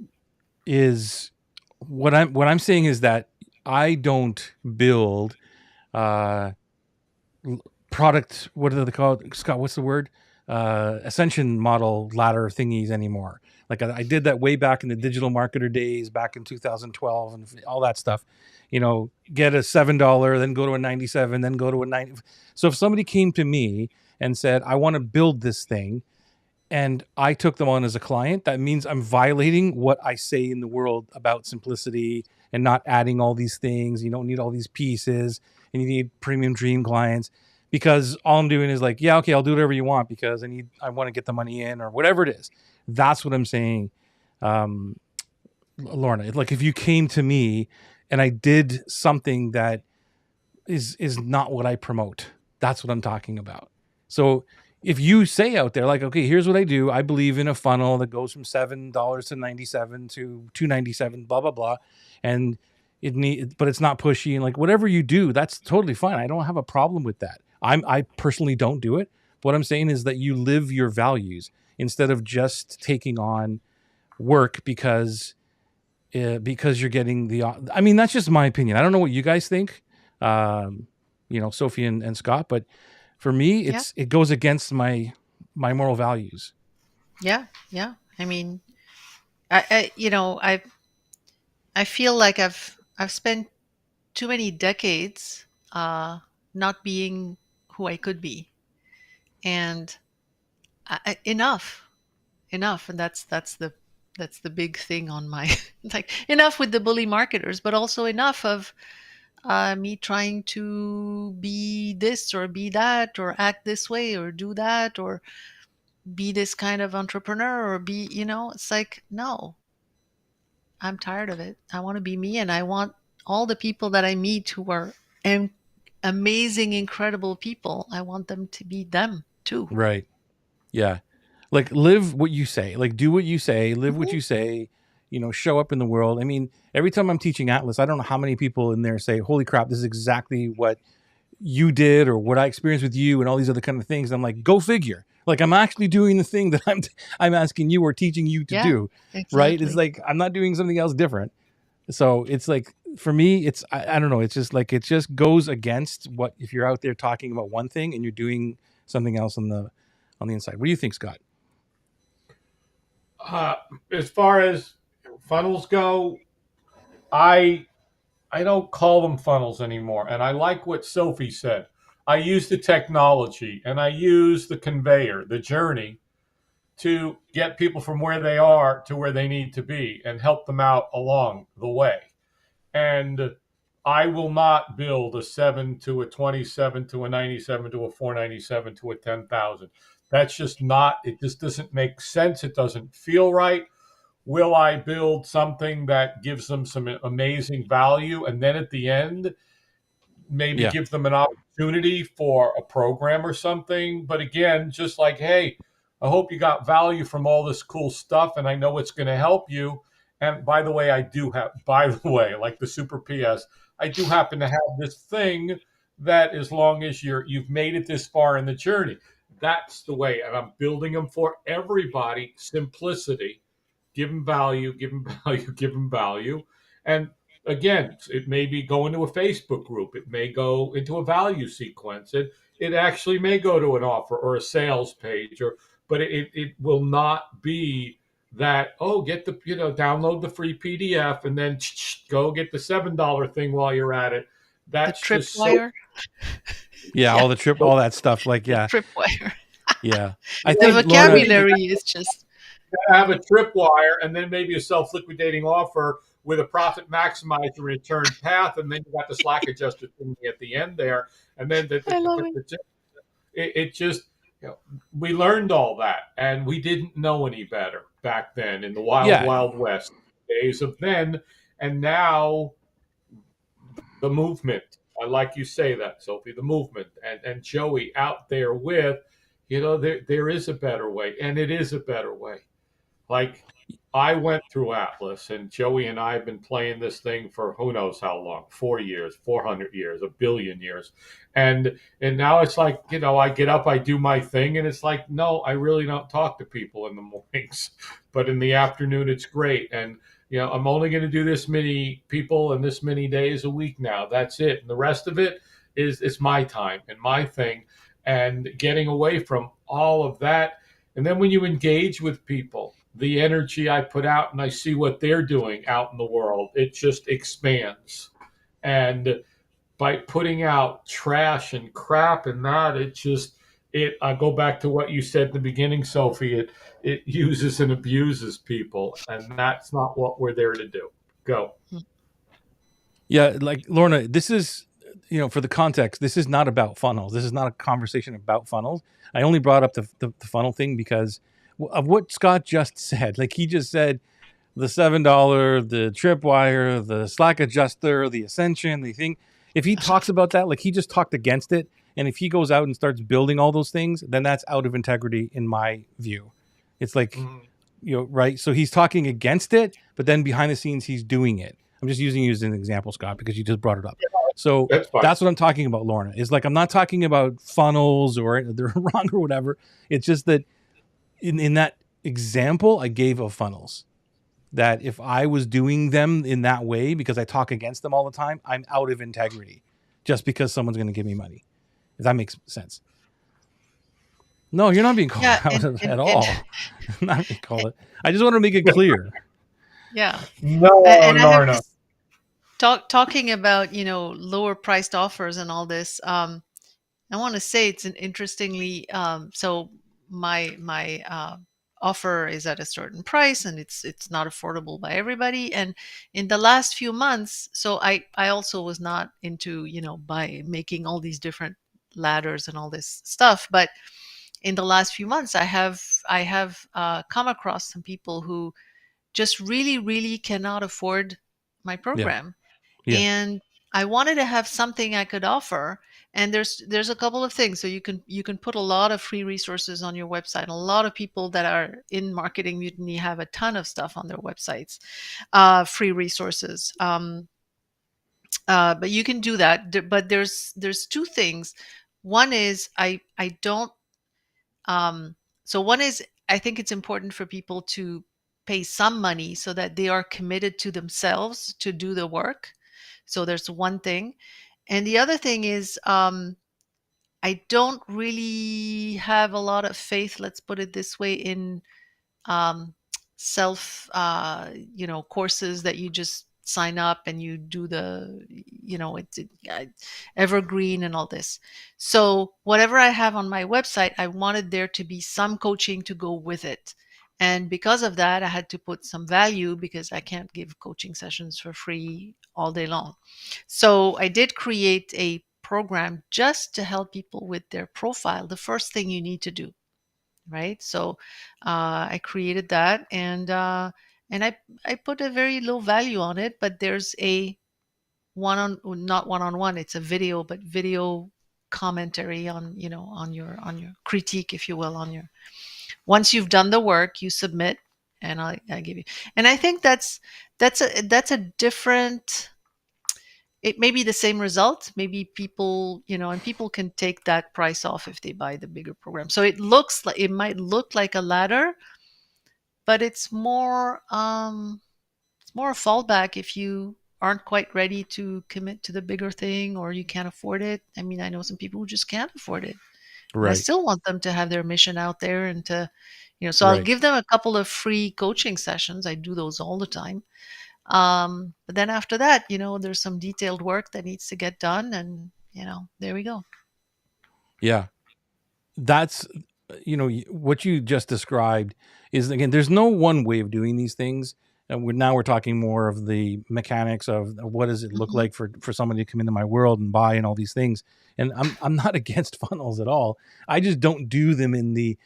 is what I'm saying is that I don't build uh, product. What are they called, Scott? What's the word? Ascension model ladder thingies anymore. Like I did that way back in the digital marketer days, back in 2012, and all that stuff. Get a $7, then go to a 97, then go to a 90. So if somebody came to me and said, "I want to build this thing," and I took them on as a client, that means I'm violating what I say in the world about simplicity and not adding all these things. You don't need all these pieces, and you need premium dream clients, because all I'm doing is like, yeah, okay, I'll do whatever you want because I want to get the money in or whatever it is. That's what I'm saying, um, Lorna. Like if you came to me and I did something that is not what I promote. That's what I'm talking about. So if you say out there like, okay, here's what I do. I believe in a funnel that goes from $7 to 97 to 297, blah blah blah, and but it's not pushy and like whatever you do, that's totally fine. I don't have a problem with that. I personally don't do it. What I'm saying is that you live your values instead of just taking on work because you're getting the. I mean, that's just my opinion. I don't know what you guys think, um, Sophie and Scott, but for me, Yeah, it goes against my moral values. yeah, yeah. I mean, I feel like I've spent too many decades not being who I could be, and enough, enough, and that's the big thing on my like, enough with the bully marketers, but also enough of me trying to be this or be that or act this way or do that or be this kind of entrepreneur or be, it's like, no, I'm tired of it. I want to be me, and I want all the people that I meet who are am- amazing, incredible people. I want them to be them too. Right. Yeah. Like live what you say. Like do what you say. Live what Mhm. you say. Show up in the world. I mean, every time I'm teaching Atlas, I don't know how many people in there say, "Holy crap, this is exactly what you did or what I experienced with you," and all these other kind of things. I'm like, go figure. Like I'm actually doing the thing that I'm asking you or teaching you to Yeah, do, right? It's exactly. like I'm not doing something else different. So it's like for me, I don't know. It's just like it just goes against what if you're out there talking about one thing and you're doing something else on the inside. What do you think, Scott? Uh, as far as funnels go, I I don't call them funnels anymore. And I like what Sophie said. I use the technology and I use the conveyor, the journey, to get people from where they are to where they need to be and help them out along the way. And I will not build a 7 to a 27 to a 97 to a 497 to a 10,000. That's just not, it just doesn't make sense. It doesn't feel right. Will I build something that gives them some amazing value? And then at the end, maybe Yeah. give them an opportunity for a program or something. But again, just like, hey, I hope you got value from all this cool stuff and I know it's going to help you. And by the way, by the way, like the super PS, I do happen to have this thing that as long as you've made it this far in the journey, that's the way. And I'm building them for everybody. Simplicity, give them value, give them value, give them value. And again, it may be go into a Facebook group. It may go into a value sequence. It actually may go to an offer or a sales page, but it will not be that, oh, get the, download the free PDF and then go get the $7 thing while you're at it. The That's just so. tripwire. Yeah, Yeah, all that stuff. Like, the yeah, tripwire. yeah. I The think Lorna, vocabulary is just Have a tripwire and then maybe a self-liquidating offer with a profit maximizer return path, and then you got the slack adjuster thing at the end there, and then I love it. it just, we learned all that, and we didn't know any better back then in the wild yeah, wild west days of then, and now the movement. I like you say that, Sophie. The movement and Joey out there with, there is a better way, and it is a better way. Like, I went through Atlas, and Joey and I have been playing this thing for who knows how long, 4 years, 400 years, a billion years. And now it's like, I get up, I do my thing, and it's like, no, I really don't talk to people in the mornings. But in the afternoon, it's great. And, I'm only going to do this many people and this many days a week now. That's it. And the rest of it is my time and my thing. And getting away from all of that. And then when you engage with people, the energy I put out and I see what they're doing out in the world, it just expands. And by putting out trash and crap and that, I go back to what you said in the beginning, Sophie. It uses and abuses people, and that's not what we're there to do. Go. yeah. Like Lorna, this is, for the context, this is not about funnels. This is not a conversation about funnels. I only brought up the funnel thing because of what Scott just said. Like, he just said the $7, the tripwire, the slack adjuster, the ascension, the thing. If he talks about that, like, he just talked against it. And if he goes out and starts building all those things, then that's out of integrity in my view. It's like, right? So he's talking against it, but then behind the scenes, he's doing it. I'm just using you as an example, Scott, because you just brought it up. So that's what I'm talking about, Lorna. Is like, I'm not talking about funnels or they're wrong or whatever. It's just that in that example I gave of funnels, that if I was doing them in that way because I talk against them all the time, I'm out of integrity just because someone's going to give me money. If that makes sense. No, you're not being called out at all. Not being called it. I just want to make it clear. Yeah. No, And I have no. this talking about, lower priced offers and all this. I want to say it's an interestingly, so my offer is at a certain price and it's not affordable by everybody. And in the last few months, so I also was not into, by making all these different ladders and all this stuff. But in the last few months, I have come across some people who just really, really cannot afford my program. Yeah. And I wanted to have something I could offer. And there's a couple of things. So you can put a lot of free resources on your website. A lot of people that are in Marketing Mutiny have a ton of stuff on their websites, free resources. But you can do that. But there's two things. One is I don't. So one is, I think it's important for people to pay some money so that they are committed to themselves to do the work. So there's one thing. And the other thing is, I don't really have a lot of faith, let's put it this way, in um, self, courses that you just sign up and you do evergreen and all this. So whatever I have on my website, I wanted there to be some coaching to go with it. And because of that, I had to put some value because I can't give coaching sessions for free all day long. So I did create a program just to help people with their profile. The first thing you need to do, right? So I created that, and and I put a very low value on it, but there's a not one-on-one, it's a video, but video commentary on, on your critique, if you will, on your, once you've done the work, you submit, and I give you. And I think that's a different, it may be the same result, maybe people, and people can take that price off if they buy the bigger program. So it might look like a ladder, but it's more a fallback if you aren't quite ready to commit to the bigger thing, or you can't afford it. I mean, I know some people who just can't afford it, and I Right. still want them to have their mission out there, and to, so I'll Right. give them a couple of free coaching sessions. I do those all the time. But then after that, there's some detailed work that needs to get done, and there we go. Yeah. That's, what you just described is, again, there's no one way of doing these things. And we're talking more of the mechanics of what does it look Hmm. like for somebody to come into my world and buy and all these things. And I'm not against funnels at all. I just don't do them in the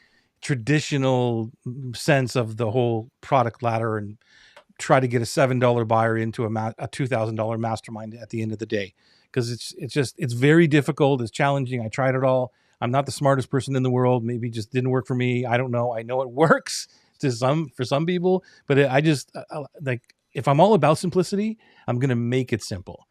traditional sense of the whole product ladder and try to get a $7 buyer into a $2,000 mastermind at the end of the day, because it's very difficult. It's challenging. I tried it all. I'm not the smartest person in the world. Maybe it just didn't work for me. I don't know. I know it works for some people, but I just like, if I'm all about simplicity, I'm gonna make it simple.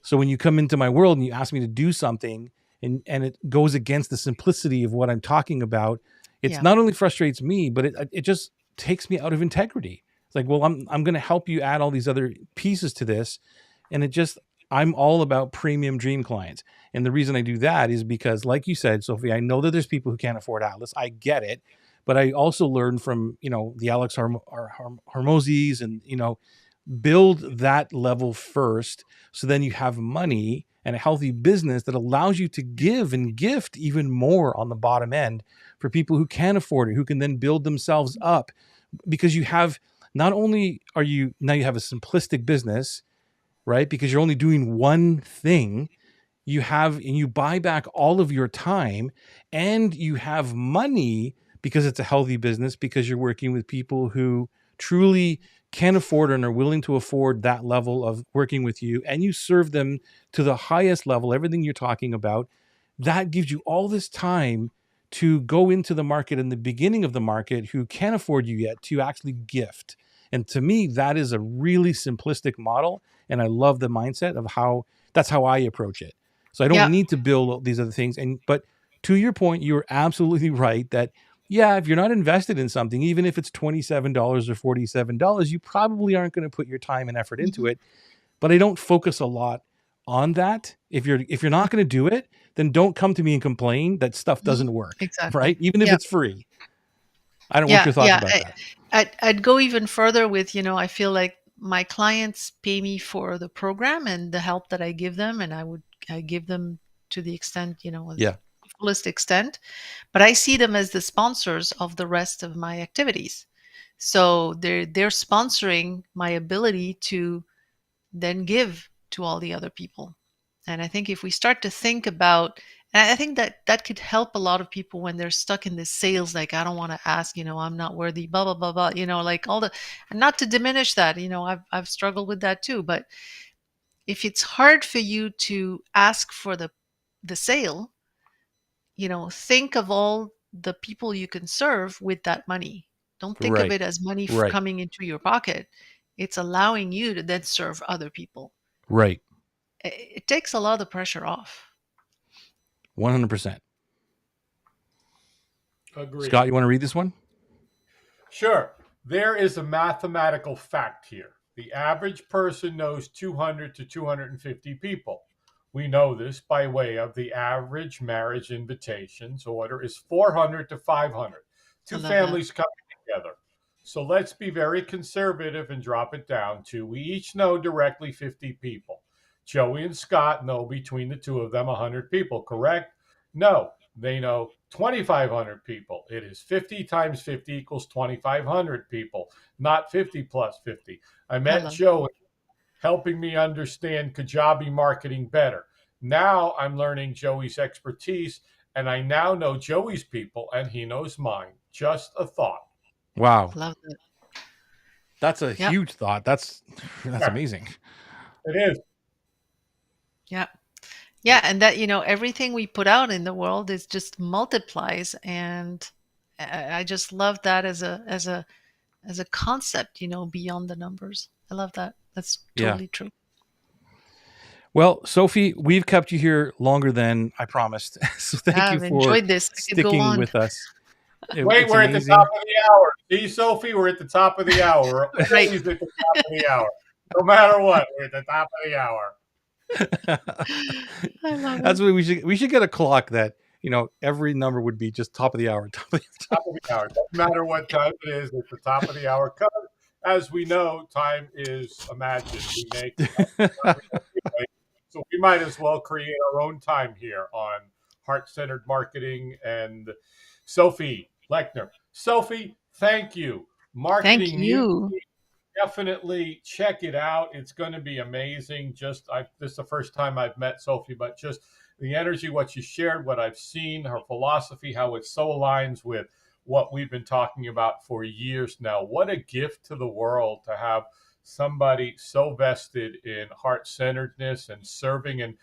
So when you come into my world and you ask me to do something, and it goes against the simplicity of what I'm talking about, it's Yeah. not only frustrates me, but it just takes me out of integrity. It's like, well, I'm going to help you add all these other pieces to this, and I'm all about premium dream clients. And the reason I do that is because, like you said, Sophie, I know that there's people who can't afford Atlas. I get it, but I also learned from the Alex Hormozis, and build that level first, so then you have money and a healthy business that allows you to give and gift even more on the bottom end for people who can afford it, who can then build themselves up, because you have, not only are you now, you have a simplistic business, right? Because you're only doing one thing. And you buy back all of your time, and you have money because it's a healthy business, because you're working with people who truly can afford and are willing to afford that level of working with you, and you serve them to the highest level, everything you're talking about. That gives you all this time to go into the market, in the beginning of the market, who can't afford you yet, to actually gift. And to me, that is a really simplistic model, and I love the mindset of that's how I approach it. So I don't Yeah. need to build these other things. But to your point, you're absolutely right that, yeah, if you're not invested in something, even if it's $27 or $47, you probably aren't going to put your time and effort into Hmm. it. But I don't focus a lot on that. If you're not going to do it, then don't come to me and complain that stuff Hmm. doesn't work, Exactly. right? Even if Yeah. it's free. I don't want Yeah. your thoughts Yeah. about that. I'd go even further with, I feel like my clients pay me for the program and the help that I give them, and I give them to the extent, as Yeah, fullest extent, but I see them as the sponsors of the rest of my activities. So they're sponsoring my ability to then give to all the other people. And I think if we start to think about, and I think that could help a lot of people when they're stuck in this sales, like, I don't want to ask, I'm not worthy, blah, blah, blah, blah, like all the, and not to diminish that, I've struggled with that too. But if it's hard for you to ask for the sale, think of all the people you can serve with that money. Don't think of right, it as money right, coming into your pocket. It's allowing you to then serve other people. right. It takes a lot of the pressure off. 100%. Agreed. Scott, you want to read this one? Sure. There is a mathematical fact here. The average person knows 200 to 250 people. We know this by way of the average marriage invitations order is 400 to 500. I Two love that. families coming together. So let's be very conservative and drop it down to, we each know directly 50 people. Joey and Scott know between the two of them 100 people, correct? No, they know 2,500 people. It is 50 times 50 equals 2,500 people, not 50 plus 50. I I met love Joey helping me understand Kajabi marketing better. Now I'm learning Joey's expertise, and I now know Joey's people and he knows mine. Just a thought. Wow. love that. That's a Yep. huge thought. That's Yeah, amazing. it is. Yeah. Yeah. And that, everything we put out in the world is just multiplies. And I just love that as a concept, beyond the numbers. I love that. That's Yeah. totally true. Well, Sophie, we've kept you here longer than I promised. So thank Yeah, you I've for enjoyed this. I could go sticking on. with us. Wait, It's we're at the top amazing. of the hour. See, Sophie, we're at the top of the hour. We're Right. always at the top of the hour. No matter what, we're at the top of the hour. I love That's it. what we should get a clock that, every number would be just top of the hour, top of the Top of the hour. Doesn't matter what time it is, it's the top of the hour. Because, as we know, time is imagined. We make it up. So we might as well create our own time here on heart-centered marketing and Sophie Lechner. Sophie, thank you. Thank Marketing Mutiny, you. definitely check it out. It's going to be amazing. This is the first time I've met Sophie, but just the energy, what she shared, what I've seen, her philosophy, how it so aligns with what we've been talking about for years now. What a gift to the world to have somebody so vested in heart-centeredness and serving. And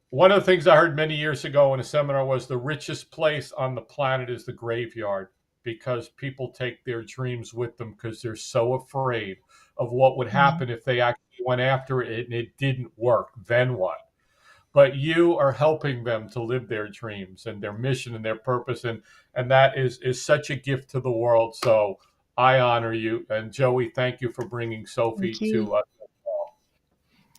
one of the things I heard many years ago in a seminar was the richest place on the planet is the graveyard, because people take their dreams with them because they're so afraid of what would Mhm. happen if they actually went after it and it didn't work. Then what? But you are helping them to live their dreams and their mission and their purpose, and that is such a gift to the world. So I honor you, and Joey, thank you for bringing Sophie Thank you. to us.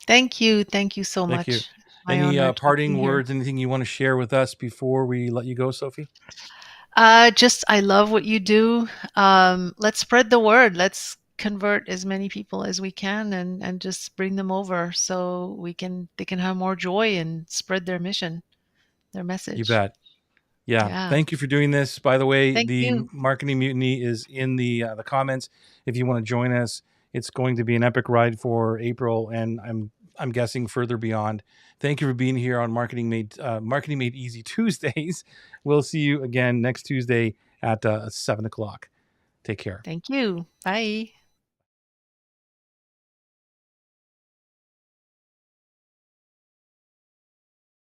Thank you. Thank you so Thank you. much. My Any honor to be parting here. words, anything you want to share with us before we let you go, Sophie? Just I love what you do. Let's spread the word. Let's convert as many people as we can, and just bring them over so they can have more joy and spread their mission, their You message. bet. Yeah. Yeah. Thank you for doing this. By the way, Thank the you. Marketing Mutiny is in the comments. If you want to join us, it's going to be an epic ride for April, and I'm guessing further beyond. Thank you for being here on Marketing Made Easy Tuesdays. We'll see you again next Tuesday at 7:00. Take care. Thank you. Bye.